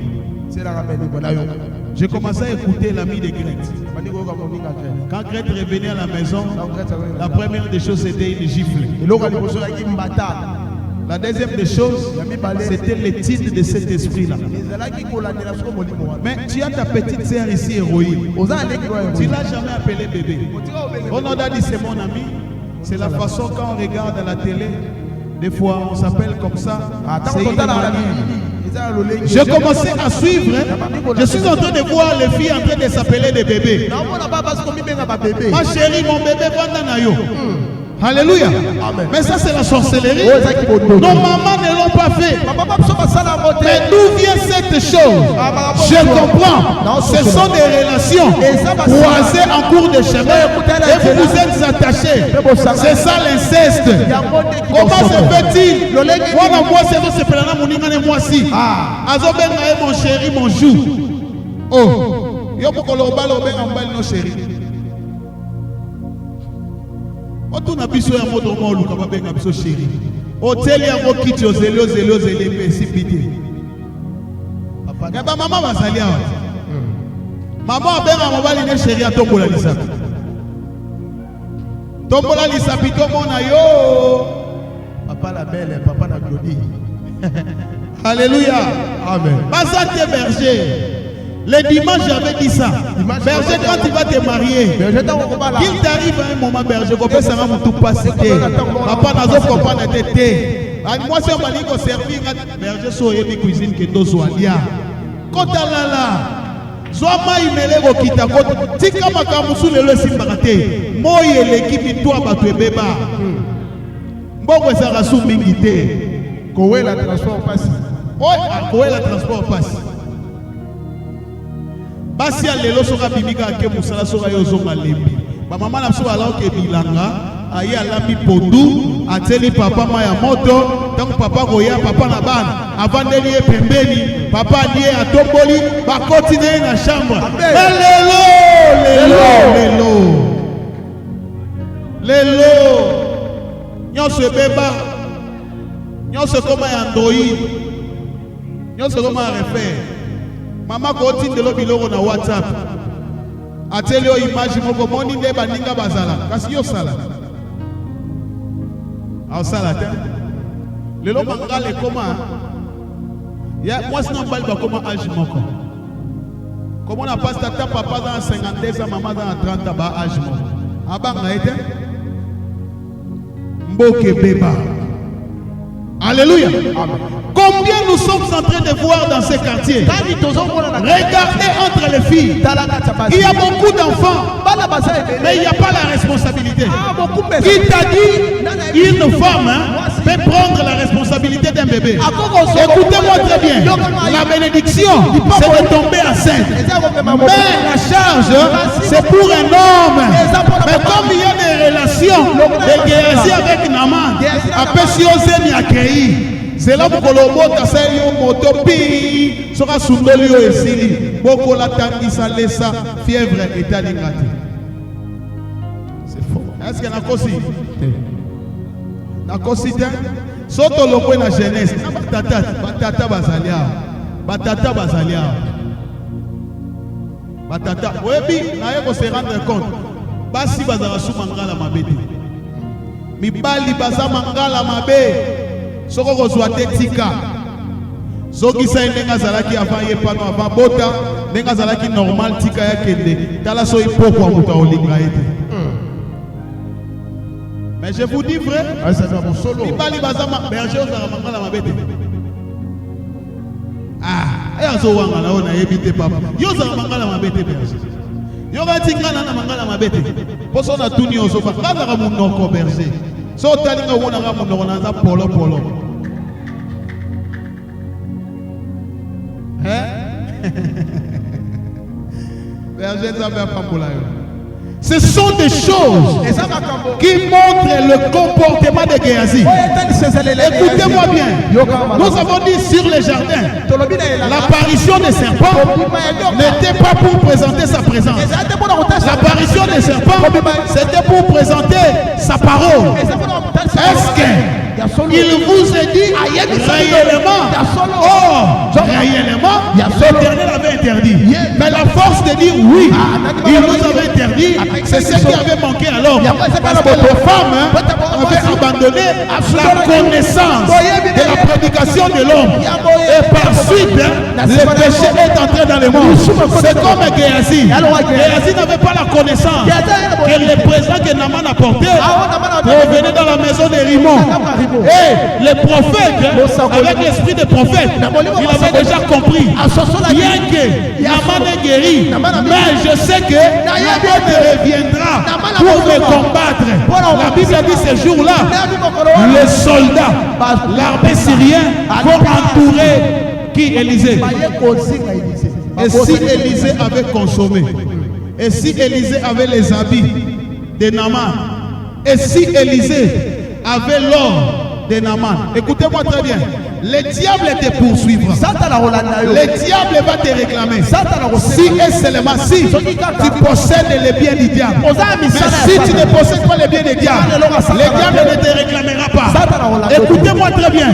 J'ai commencé à écouter l'ami de Grete. Quand Grete revenait à la maison, la première des choses c'était une gifle. La deuxième des choses, c'était l'étude de cet esprit-là. Mais tu as ta petite sœur ici, héroïne. Tu ne l'as jamais appelée bébé. On a dit c'est mon ami. C'est la façon quand on regarde à la télé, des fois on s'appelle comme ça. J'ai commencé à suivre. Je suis en train de voir les filles en train de s'appeler des bébés. Ma chérie, mon bébé, Vandanayo. Alléluia. Amen. Mais ça c'est la sorcellerie. Nos mamans ne l'ont pas fait. Mais d'où vient cette cette chose. Je comprends. Ce sont des relations croisées en cours de chemin. Et vous vous êtes attachés. C'est ça l'inceste. Comment se fait-il? Moi, c'est moi si. Mon chéri, mon joue. Oh. Yo pour le bal no chéri. O tu na biso ya moto mo luka ba benga biso chéri. Hotel ya mo kiti ozelo précipité. Papa, ya ba maman bazali awa. Maman benga mobali ne chéri atombola lisapi. Tombola lisapi to mona yo. Papa la belle, papa la Claudie. Alléluia. Amen. Basate berger. Le dimanche, j'avais dit ça. Berger, quand tu vas te marier, qu'il t'arrive à un moment, berger, qu'on peut savoir tout passer. Papa n'a pas compris de tété. Moi, c'est un mali qui servir berger sur une cuisine qui est soit là. Quand tu as là, soit maï mêlé au kita, si comme un camusou le simbarate, moi et l'équipe toi battu bébé. Bon, ça rassou mingité. Koé la transport passe. Oui, Koé la transport passe. Basi ya lelo soka bimika ke musala soka yo zonga lembi. Ba mama na so ala ke bilanga, ayi alambi podu, ateli papa maya moto, donc papa koya papa na bana, avandeli e pembeni, papa lié atomboli, ba continuer na chambre. Lelo. Nyonso beba. Nyonso koma ya Android. Nyonso koma ya refaire. Maman ko tin de lo biloko na WhatsApp. Ateli o image moko moni nde baninga bazala. Kasi yo sala. Au sala te. Lelo mangale koma. Ya moi sinon bal ba koma âge moko. Comment on passe tata papa dans 52 ans, maman dans 30 ans ba âge moko. Abanga ete. Mboke beba. Alléluia. Amen. Combien nous sommes en train de voir dans ces quartiers? Regardez entre les filles. Il y a beaucoup d'enfants, mais il n'y a pas la responsabilité. Qui t'a dit une femme peut prendre la responsabilité d'un bébé? Écoutez-moi très bien. La bénédiction, c'est de tomber enceinte. Mais la charge, c'est pour un homme. Mais comme il y a des relations de Géasi avec Naman, après si on s'est mis à créer. C'est là pour que le mot a servi au motopi, sera soudoli au esili, beaucoup la tangi sa laissa, fièvre et taligati. C'est faux. Est-ce qu'il y a un cosi? Un cosi, soto le point de la jeunesse, batata basalia, batata basalia. Batata, oui, n'a pas se rendre compte. Basi bazara sou mangala mabete. Mi bali baza mangala mabe. Soko kozwa tetika. Soki sa ndenga zalaki avant ye pano avant bota, ndenga zalaki normal tika ya kende. Tala so ipoko amuta olinga ete. Mais je vous dis vrai, ça va mon solo. Ibali bazama berger ozala mangala mabete. Ah, et azo wanga na ona yebite papa. Yo zala mangala mabete berger. Yo ga tingana na mangala mabete. Poso na tuni ozo ba kaza munoko berger. So talinga wona ga munoko na za polo polo. Ce sont des choses qui montrent le comportement de Géasi. Écoutez-moi bien. Nous avons dit sur les jardins, l'apparition des serpents n'était pas pour présenter sa présence. L'apparition des serpents, c'était pour présenter sa parole. Est-ce qu'il vous a dit réellement, réellement, l'Éternel avait interdit. Mais la force de dire oui, il nous avait interdit, c'est ce qui avait manqué à l'homme. Parce que les femmes avaient abandonné la connaissance de la prédication de l'homme. Et par suite, le péché est entré dans le monde. C'est comme Géasi. Géasi n'avait pas la connaissance que les présents que Naman apportait provenaient dans la maison de Rimon. Et les prophètes, avec l'esprit des prophètes, il avait déjà compris. Bien que Naman est guéri, mais je sais que Naman reviendra pour me combattre. La Bible dit ce jour-là, les soldats, l'armée syrienne, vont entourer Qui Élisée? Et si Élisée avait consommé? Et si Élisée avait les habits de Naaman? Et si Élisée avait l'or de Naaman? Écoutez-moi très bien. Le diable te poursuivra. Le diable va te réclamer. Si et seulement si tu possèdes les biens du diable. Mais si tu ne possèdes pas les biens du diable, le diable ne te réclamera pas. Écoutez-moi très bien.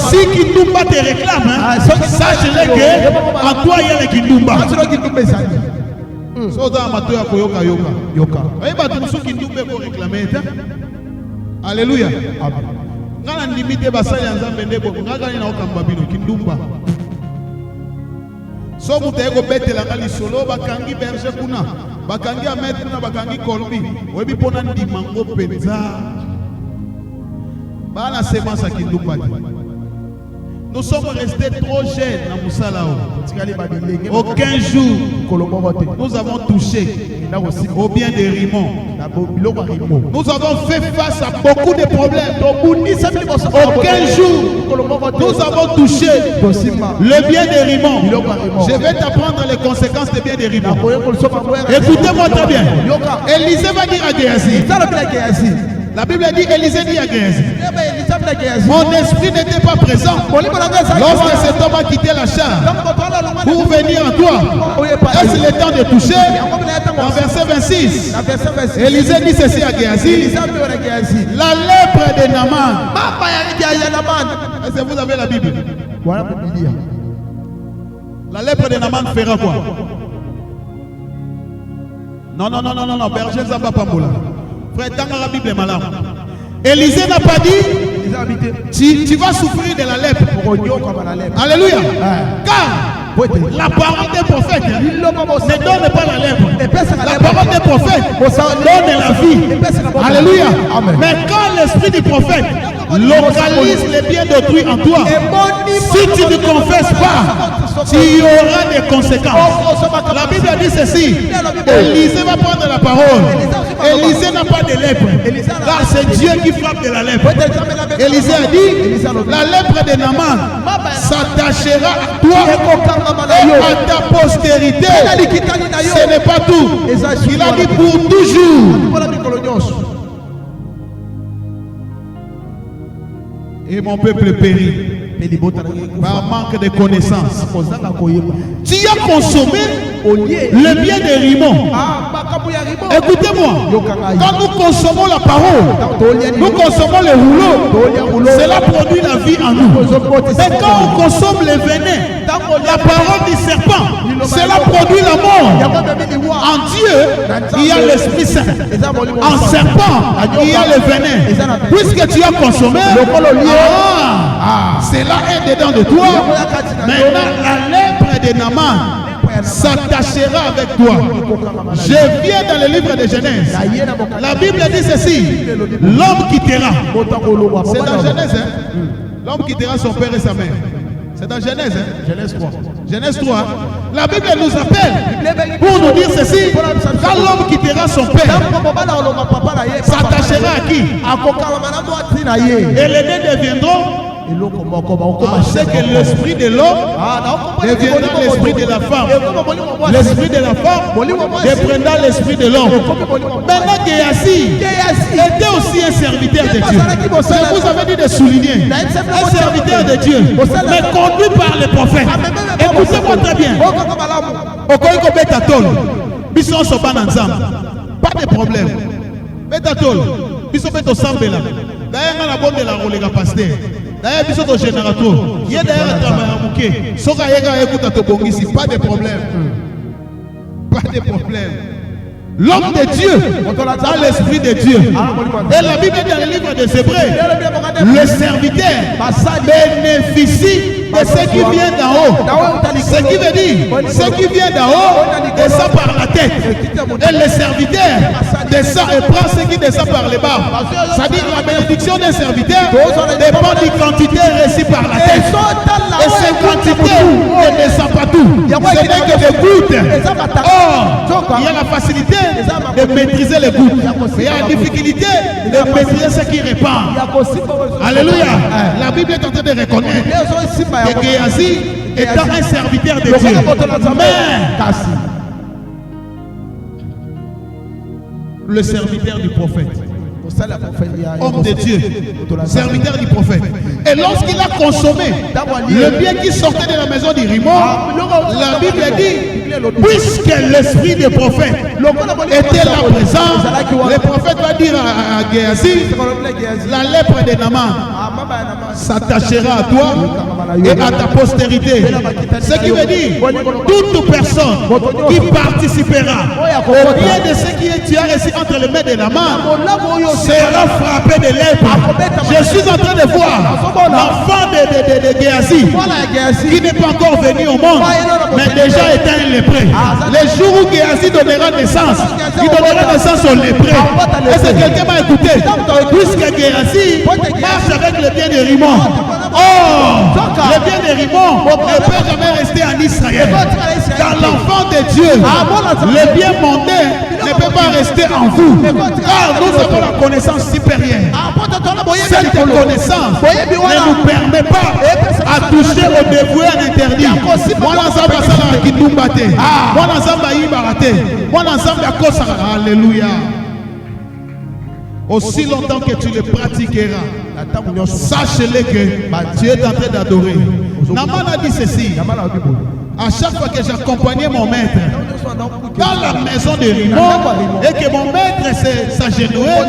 Si Kindumba te réclame, sache-le que en toi il y a le Kindumba. Alléluia. Ngana limite basali ya Nzambe ndebo ngaka ni na okamba bino kindumba. So mutu eko betela ngali solo bakangi berger kuna, bakangi ametre na bakangi kolbi. Webi pona ndimango penza. Bana semence kindumba. Nous sommes restés trop jeunes dans Moussalao. Aucun jour, nous avons touché au bien des Rimons. Nous avons fait face à beaucoup de problèmes. Aucun jour, nous avons touché le bien des Rimons. Je vais t'apprendre les conséquences des biens des Rimons. Écoutez-moi très bien. Élisée va dire à Géasi. La Bible dit, Élisée dit à Géasi, mon esprit n'était pas présent lorsque cet homme a quitté la charge pour venir à toi. Est-ce le temps de toucher? En verset 26, Élisée dit ceci à Géasi, la lèpre de Naaman. Est-ce que vous avez la Bible? La lèpre de Naaman fera quoi? Non, berger Zamba Pambola. Frère, dans la Bible est malade. Élisée n'a pas dit tu vas souffrir de la lèpre. Alléluia. Car la parole des prophètes ne donne pas la lèpre. La parole des prophètes donne la vie. Alléluia. Mais quand l'esprit du prophète localise les biens d'autrui en toi, si tu ne confesses pas, tu auras des conséquences. La Bible dit ceci. Élisée va prendre la parole. Élisée n'a pas de lèpre, car c'est Dieu qui frappe de la lèpre. Élisée a dit, la lèpre de Naaman s'attachera à toi et à ta postérité. Ce n'est pas tout. Il a dit pour toujours. Et mon peuple périt par manque de connaissances. Tu as consommé le bien des Rimons. Écoutez-moi, quand nous consommons la parole, nous consommons le rouleau, cela produit la vie en nous. Mais quand on consomme le venin, la parole du serpent, cela produit la mort. En Dieu, il y a l'Esprit Saint. En serpent, il y a le venin. Puisque tu as consommé, cela est dedans de toi. Maintenant, la lèpre de Naaman s'attachera avec toi. Je viens dans le livre de Genèse. La Bible dit ceci. L'homme quittera. C'est dans Genèse. L'homme quittera son père et sa mère. C'est dans Genèse. Genèse 3. Genèse 3. La Bible nous appelle pour nous dire ceci. Quand l'homme quittera son père, s'attachera à qui? Et les deux deviendront. C'est que l'esprit de l'homme deviendra l'esprit de la femme. L'esprit de la femme deviendra l'esprit de l'homme. Maintenant, Géasi était aussi un serviteur de Dieu. Vous avez dit de souligner. Un serviteur de Dieu, mais conduit par les prophètes. Écoutez-moi très bien. Pas de problème. Betatol, biso beto sambela. D'ailleurs, on a bon de la rôle pasteur. D'ailleurs, biso to générateur. Il y a d'ailleurs un travail à bouquet. Soka yega écoute à ton bon ici, pas de problème. Pas de problème. L'homme de Dieu, dans l'esprit de Dieu. Et la Bible dit dans le livre des Hébreux, le serviteur bénéficie de ce qui vient d'en haut. Ce qui veut dire, ce qui vient d'en haut descend par la tête. Et le serviteur descend et prend ce qui descend par les bas. C'est-à-dire la bénédiction d'un serviteur dépend d'une quantité reçue par la tête. Et cette quantité ne descend pas tout. Ce n'est que des gouttes. Or, il y a la facilité de maîtriser les gouttes. Il y a la difficulté de maîtriser ce qui répand. Alléluia. La Bible est en train de reconnaître que Géasi étant un serviteur de Dieu. Mais le serviteur du prophète, homme de Dieu, serviteur du prophète. Et lorsqu'il a consommé le bien qui sortait de la maison d'Irimon, la Bible dit, puisque l'esprit des prophètes était là présent, le prophète va dire à Géasi, la lèpre de Naaman s'attachera à toi et à ta postérité. Ce qui veut dire, toute personne qui participera au bien de ce qui est tu as reçu entre les mains de Naaman sera frappé de lèpre. Je suis en train de voir l'enfant de Géasi qui n'est pas encore venu au monde, mais déjà est un lépreux. Le jour où Géasi donnera naissance, il donnera naissance au lépreux. Est-ce que quelqu'un m'a écouté? Puisque Géasi marche avec le bien de Rimon. Oh, le bien de Rimon ne peut jamais rester en Israël. Car l'enfant de Dieu, le bien mondain ne peut pas rester en vous. Car nous avons la connaissance supérieure. Cette connaissance ne nous permet pas à toucher au dévoué à l'interdit. Moi, l'ensemble à ça qui nous battait. Moi, l'ensemble à y barater. Moi, l'ensemble à cause. Alléluia. Aussi longtemps que tu le pratiqueras, sache-le que tu es en train d'adorer. Naaman a dit ceci. À chaque fois que j'accompagnais mon maître dans la maison de Rimon et que mon maître s'agenouillait,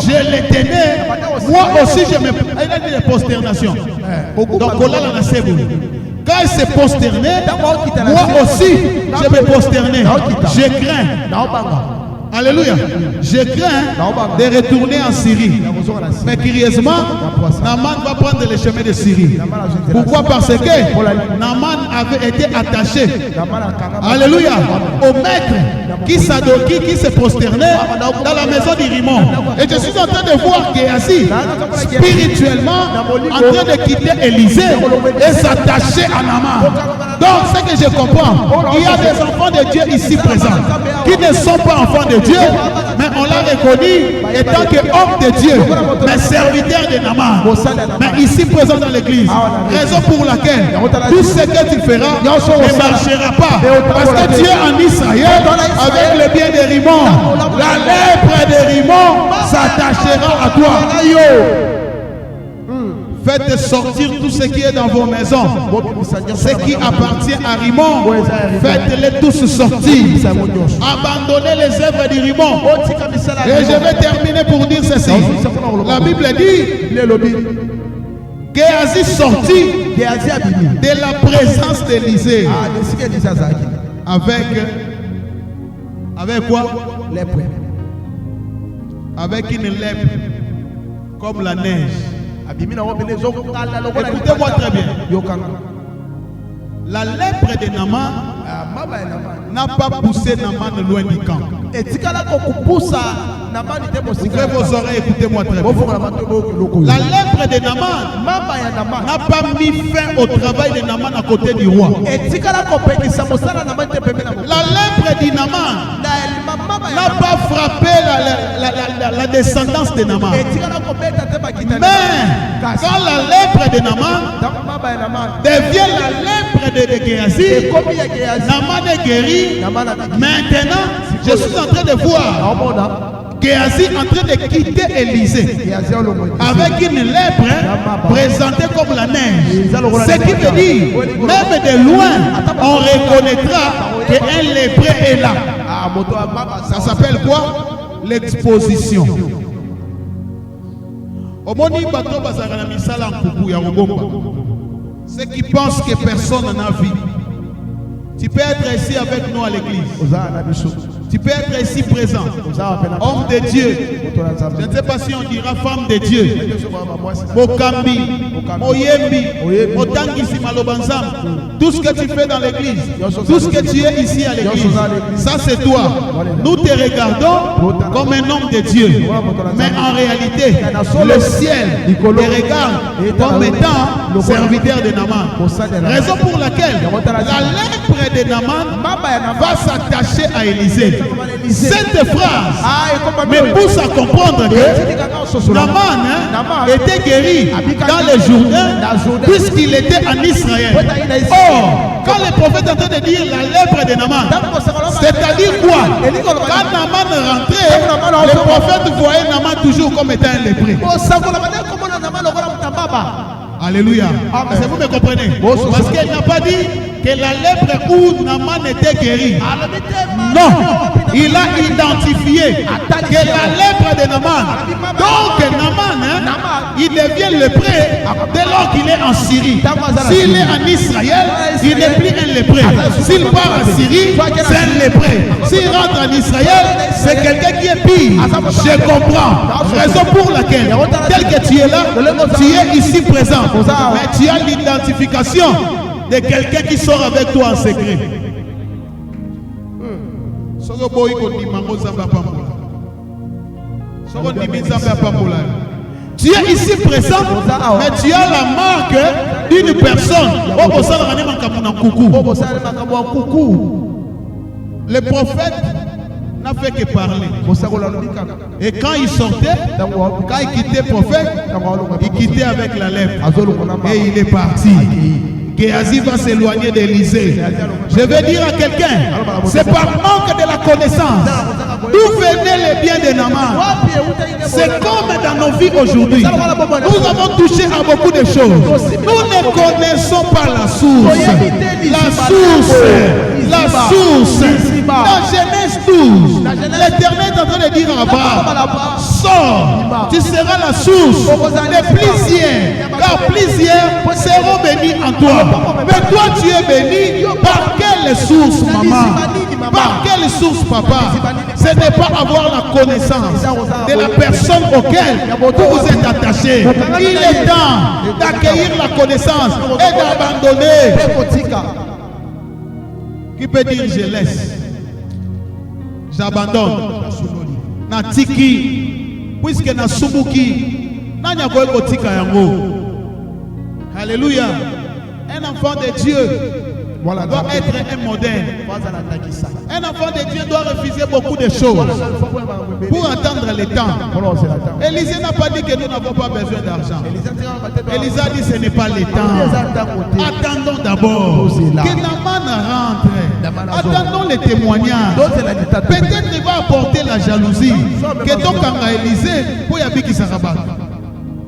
je le tenais. Moi aussi, je me. Il a dit les prosternations. Donc, on l'a lancé. Quand il s'est prosterné, moi aussi, je me prosternais. Je crains. Alléluia. Je crains de retourner en Syrie. Mais curieusement, Naaman va prendre le chemin de Syrie. Pourquoi? Parce que Naaman avait été attaché. Alléluia. Au maître qui se prosternait dans la maison d'Irimon. Et je suis en train de voir Géasi spirituellement en train de quitter Élysée et s'attacher à Naaman. Donc, ce que je comprends, il y a des enfants de Dieu ici présents qui ne sont pas enfants de Dieu, mais on l'a reconnu étant qu'homme de Dieu, mais serviteur de Naaman, mais ici présent dans l'église. Raison pour laquelle tout ce que tu feras ne marchera pas, parce que Dieu en Israël, avec le bien de Rimon, la lèpre de Rimon s'attachera à toi. Faites sortir tout ce qui est dans vos maisons. Ce qui appartient à Rimon, faites-les tous sortir. Abandonnez les œuvres de Rimon. Et je vais terminer pour dire ceci. La Bible dit Géasi sortit de la présence d'Élysée. Avec quoi? Avec une lèpre comme la neige. Écoutez-moi très bien. La lèpre de Naaman n'a pas poussé Naaman loin du camp. Ouvrez vos oreilles, écoutez-moi très bien. La lèpre de Naaman n'a pas mis fin au travail de Naaman à côté du roi. La lèpre de Naaman n'a pas frappé la descendance de Naaman. Mais quand la lèpre de Naaman devient la lèpre de Géasi, Naaman est guéri. Maintenant, je suis en train de voir Géasi en train de quitter Élysée avec une lèpre présentée comme la neige. Ce qui veut dire, même de loin, on reconnaîtra qu'un lépreux est là. Ça s'appelle quoi? L'exposition. Ceux qui pensent que personne n'en a vu. Tu peux être ici avec nous à l'église. Tu peux être ici présent. Homme de Dieu. Je ne sais pas si on dira femme de Dieu. Mokambi, Moyembi, Motangisi Malobanzam. Tout ce que tu fais dans l'église, tout ce que tu es ici à l'église, ça c'est toi. Nous te regardons comme un homme de Dieu. Mais en réalité, le ciel te regarde comme étant serviteur de Naaman. Raison pour laquelle la lèpre lèpre de Naaman va s'attacher à Élisée. Cette phrase me pousse à comprendre que Naaman était guéri dans les Jourdain puisqu'il était en Israël. Or, quand le prophète est en train de dire la lèpre de Naaman, c'est-à-dire quoi? Quand Naaman rentrait, le prophète voyait Naaman toujours comme étant un lépreux. Alléluia. Est-ce que vous me comprenez? Parce qu'il n'a pas dit que la lèpre où Naaman était guéri. Non, il a identifié que la lèpre de Naaman. Donc Naaman, il devient lépreux dès lors qu'il est en Syrie. S'il est en Israël, il n'est plus un lépreux. S'il part en Syrie, c'est un lépreux. S'il rentre en Israël, c'est quelqu'un qui est pire. Je comprends. Raison pour laquelle, tel que tu es là, tu es ici présent. Mais tu as l'identification de quelqu'un qui sort avec toi en secret. Tu es ici présent, mais tu as la marque d'une personne. Le prophète n'a fait que parler. Et quand il sortait, quand il quittait le prophète, il quittait avec la lèpre. Et il est parti. Géasi va s'éloigner d'Élysée. Je vais dire à quelqu'un, c'est par manque de la connaissance. D'où venait les biens de Naaman? C'est comme dans nos vies aujourd'hui. Nous avons touché à beaucoup de choses. Nous ne connaissons pas la source. La source. Dans Genèse 12, l'Éternel est en train de dire à Abraham, sors, tu seras la source de plusieurs, car plusieurs seront bénis en toi. Mais toi tu es béni par quelle source, maman? Par quelle source, papa? Ce n'est pas avoir la connaissance de la personne auquel vous vous êtes attaché. Il est temps d'accueillir la connaissance et d'abandonner. Qui peut dire je laisse? J'abandonne. Natiki. Puisque na subuki. Nanya koe kotika yango. Alléluia. Un enfant de Dieu doit être un modèle. Un enfant de Dieu doit refuser beaucoup de choses pour attendre le temps. Élisée n'a pas dit que nous n'avons pas besoin d'argent. Élisée a dit que ce n'est pas le temps. Attendons d'abord que Naaman rentre. Attendons les témoignages. Peut-être qu'il va apporter la jalousie. Que donc quand Élisée pour y habiter qui s'arrabat.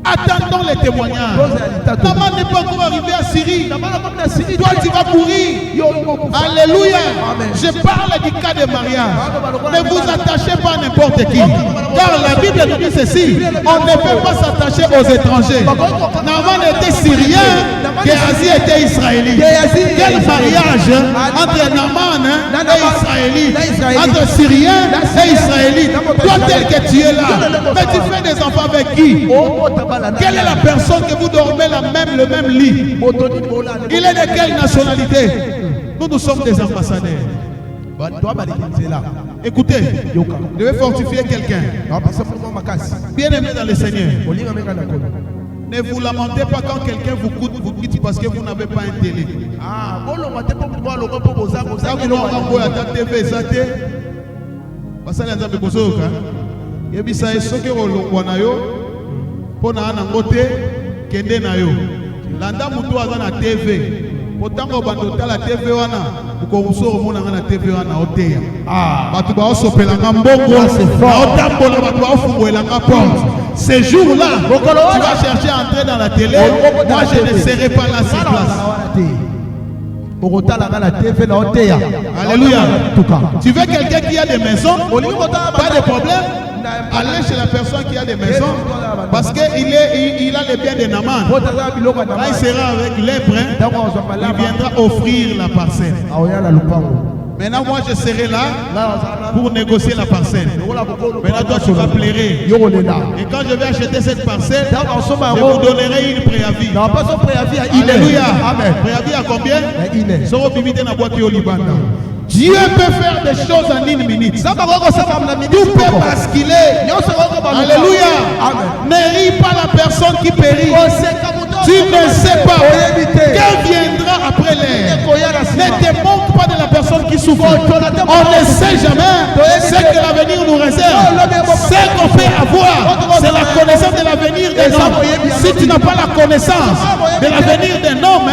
Attendons les témoignages. Naaman n'est pas encore arrivé à Syrie. Toi, tu vas mourir. Alléluia. Je parle du cas de mariage. Ne vous attachez pas à n'importe qui. Car la Bible nous dit ceci. On ne peut pas s'attacher aux étrangers. Naaman était syrien. Géasi était israélite. Quel mariage entre Naaman et israélite? Entre syrien et israélite. Toi, tel que tu es là. Mais tu fais des enfants avec qui? Quelle est la personne que vous dormez le même lit? Il est de quelle nationalité? Nous sommes des ambassadeurs. Écoutez, vous devez fortifier quelqu'un. Bien aimé dans le Seigneur. Ne vous lamentez pas quand quelqu'un vous quitte parce que vous n'avez pas un télé. Pona na ngote kende na yo landa mutu aza na TV potango bando tala TV wana uko musoro mona na TV wana oteya batu ba osopela ngambongo na otambola batu ba ofungwela ngaport ces jours-là tu vas chercher à entrer dans la télé. Moi je ne serai pas là sur place. Alléluia. Tu veux quelqu'un qui a des maisons? Pas de problème. Allez chez la personne qui a des maisons parce qu'il a les biens de Naaman. Là il sera avec lèpre. Il viendra offrir la parcelle. Maintenant moi je serai là pour négocier la parcelle. Maintenant toi tu vas plairer. Et quand je vais acheter cette parcelle, je vous donnerai une préavis. Alléluia. Préavis à combien? Dieu peut faire des choses en une minute. Tout peut basculer. Alléluia. Ne ris pas la personne qui périt. Tu ne sais pas quel viendra après l'air. Ne te manque pas de souffle. On ne sait jamais ce que l'avenir nous réserve. Ce qu'on peut avoir, c'est la connaissance de l'avenir d'un homme. Si tu n'as pas la connaissance de l'avenir d'un homme, ne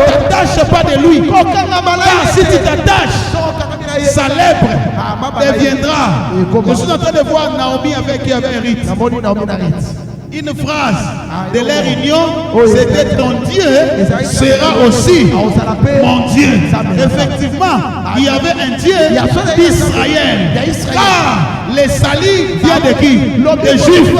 t'attache pas de lui. Car si tu t'attaches, sa lèvre deviendra. Je suis en train de voir Naomi avec Ruth. Une phrase de leur union, c'était ton Dieu sera aussi mon Dieu. Effectivement, il y avait un Dieu d'Israël. Car les salis vient de qui? Des Juifs.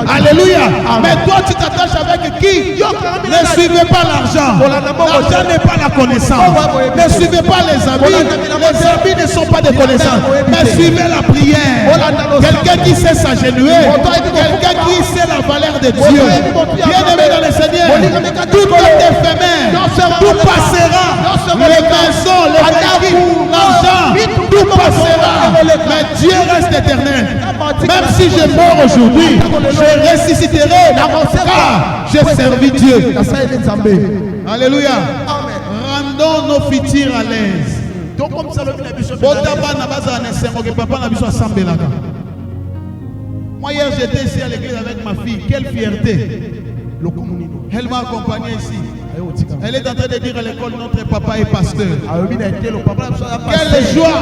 Alléluia. Mais toi tu t'attaches avec qui? Ne suivez pas l'argent. L'argent n'est pas la connaissance. Ne suivez pas les habits. Les habits ne sont pas des connaissances. Mais suivez la prière. Quelqu'un qui sait s'agenouiller. Quelqu'un qui sait la valeur de Dieu. Bien-aimé dans le Seigneur, tout est éphémère, tout passera. Les maisons, les véhicules, l'argent, tout passera. Mais Dieu reste éternel. Même si je meurs aujourd'hui, je ressusciterai car j'ai servi Dieu. Alléluia. Rendons nos futurs à l'aise. Moi hier j'étais ici à l'église avec ma fille. Quelle fierté. Elle m'a accompagné ici. Elle est en train de dire à l'école, notre papa est pasteur. Quelle joie.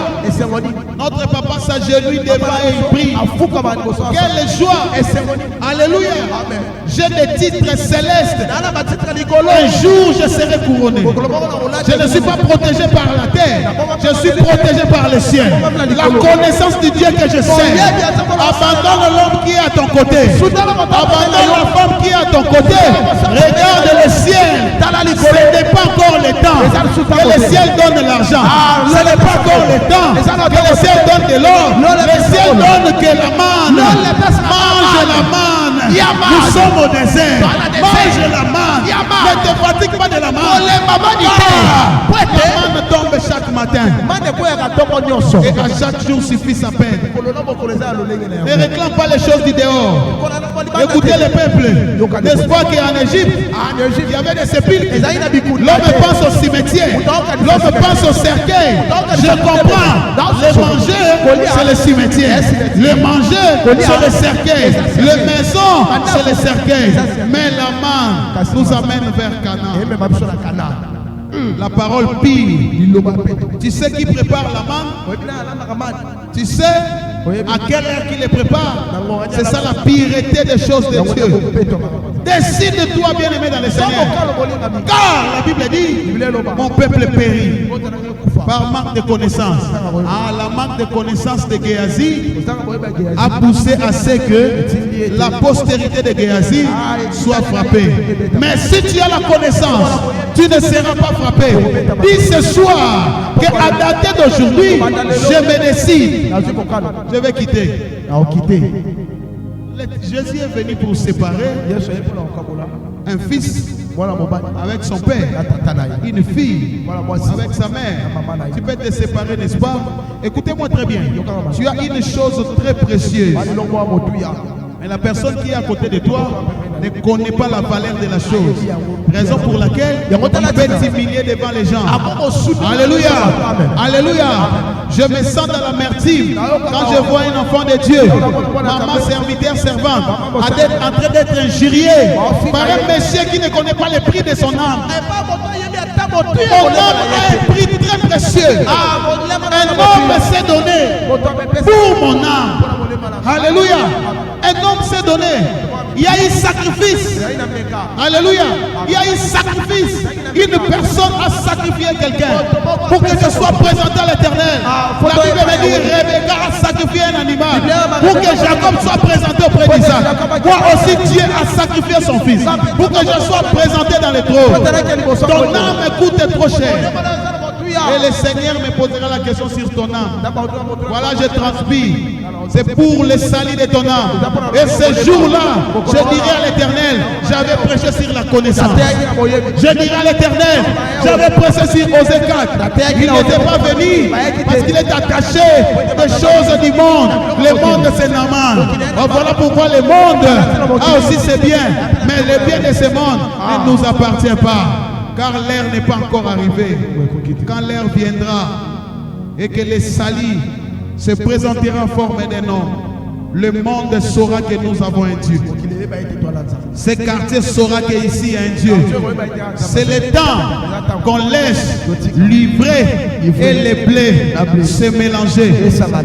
Notre papa s'agenouille devant et il prie. Quelle joie. Alléluia. J'ai des titres célestes. Un jour je serai couronné. Je ne suis pas protégé par la terre. Je suis protégé par le ciel. La connaissance du Dieu que je sais. Abandonne l'homme qui est à ton côté. Abandonne la femme qui est à ton côté. Regarde le ciel. Ce n'est pas encore le temps que le ciel donne l'argent. Ce n'est pas encore le temps que le ciel donne de l'or. Le ciel donne que la manne. Mange la manne. Nous sommes au désert. Mange la manne. Ne te fatigue pas de la manne. La manne tombe chaque matin. Et à chaque jour suffit sa peine. Ne réclame pas les choses du dehors. Écoutez le peuple. N'est-ce pas qu'en Égypte, il y avait des sépulcres. L'homme pense au cimetière. L'homme pense au cercueil. Je comprends. Le manger, c'est le cimetière. Le manger, c'est le cercueil. Le maison, c'est le cercueil. Mais la main nous amène vers Canaan. La parole pire. Tu sais qui prépare la manne? Tu sais à quelle heure qu'il les prépare? C'est ça la pureté des choses de Dieu. Décide-toi, bien-aimé dans le Seigneur. Car la Bible dit, mon peuple périt par manque de connaissance. La manque de connaissance de Géasi a poussé à ce que la postérité de Géasi soit frappée. Mais si tu as la connaissance, tu ne seras pas frappé. Dis ce soir qu'à dater d'aujourd'hui, je me décide. Je vais quitter. Jésus est venu pour séparer un fils avec son père, une fille avec sa mère. Tu peux te séparer, n'est-ce pas? Écoutez-moi très bien. Tu as une chose très précieuse. Mais la personne qui est à côté de toi ne connaît pas la valeur de la chose. Raison pour laquelle il peut t'humilier devant les gens. Alléluia. Alléluia. Je me sens dans l'amertume quand je vois un enfant de Dieu, maman, serviteur, servante, en train d'être injurié par un monsieur qui ne connaît pas le prix de son âme. Mon âme a un prix très précieux. Un homme s'est donné pour mon âme. Alléluia. Un homme s'est donné. Il y a eu sacrifice. Alléluia. Il y a eu sacrifice. Une personne a sacrifié quelqu'un pour que je sois présenté à l'Éternel. La Bible me dit Rebecca a sacrifié un animal pour que Jacob soit présenté auprès d'Isaac. Moi aussi Dieu a sacrifié son fils pour que je sois présenté dans les trônes. Ton âme coûte trop cher. Et le Seigneur me posera la question sur ton âme. Voilà, je transpire. C'est pour le salut de ton âme. Et ce jour-là, je dirai à l'Éternel, j'avais prêché sur la connaissance. Je dirai à l'Éternel, j'avais prêché sur Osée 4. Il n'était pas venu parce qu'il est attaché des choses du monde. Le monde, c'est normal. Voilà pourquoi le monde a aussi ses biens. Mais le bien de ce monde ne nous appartient pas. Car l'heure n'est pas encore arrivée. Quand l'heure viendra, et que les salis se présentera en forme d'un homme. Le monde saura que nous avons un Dieu. Ce quartier saura qu'ici il y a un Dieu. C'est le temps qu'on laisse livrer et les blés se mélanger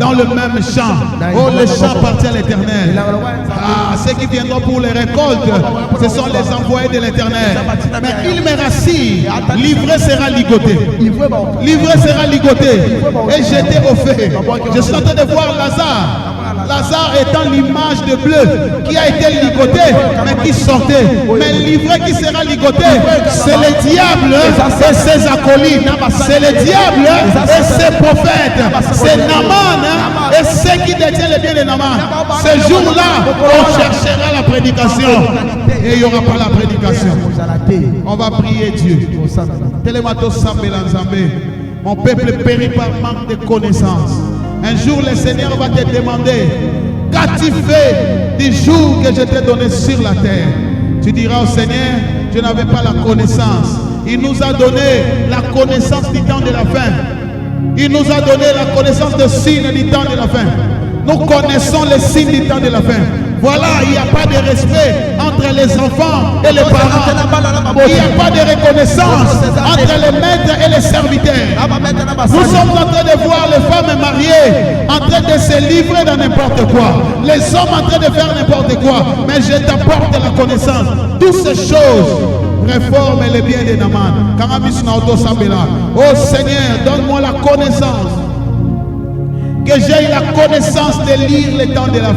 dans le même champ. Oh, le champ appartient à l'Éternel. Ah, ceux qui viendront pour les récoltes, ce sont les envoyés de l'Éternel. Mais il me rassure, livré sera ligoté. Livré sera ligoté et jeté au feu. Je suis en train de voir Lazare. Lazare étant l'image de bleu qui a été ligoté, mais qui sortait. Mais livré qui sera ligoté, c'est le diable et ses acolytes. C'est le diable et ses prophètes. C'est Naaman et ceux qui détiennent les biens de Naaman. Ce jour-là, on cherchera la prédication. Et il n'y aura pas la prédication. On va prier Dieu. Mon peuple périt par manque de connaissances. Un jour, le Seigneur va te demander: qu'as-tu fait du jour que je t'ai donné sur la terre? Tu diras au Seigneur: je n'avais pas la connaissance. Il nous a donné la connaissance du temps de la fin. Il nous a donné la connaissance des signes du temps de la fin. Nous connaissons les signes du temps de la fin. Voilà, il n'y a pas de respect entre les enfants et les parents. Il n'y a pas de reconnaissance entre les maîtres et les serviteurs. Nous sommes en train de voir les femmes mariées en train de se livrer dans n'importe quoi. Les hommes en train de faire n'importe quoi. Mais je t'apporte la connaissance. Toutes ces choses réforment les biens de Naaman. Oh Seigneur, donne-moi la connaissance. Que j'ai la connaissance de lire les temps de la fin.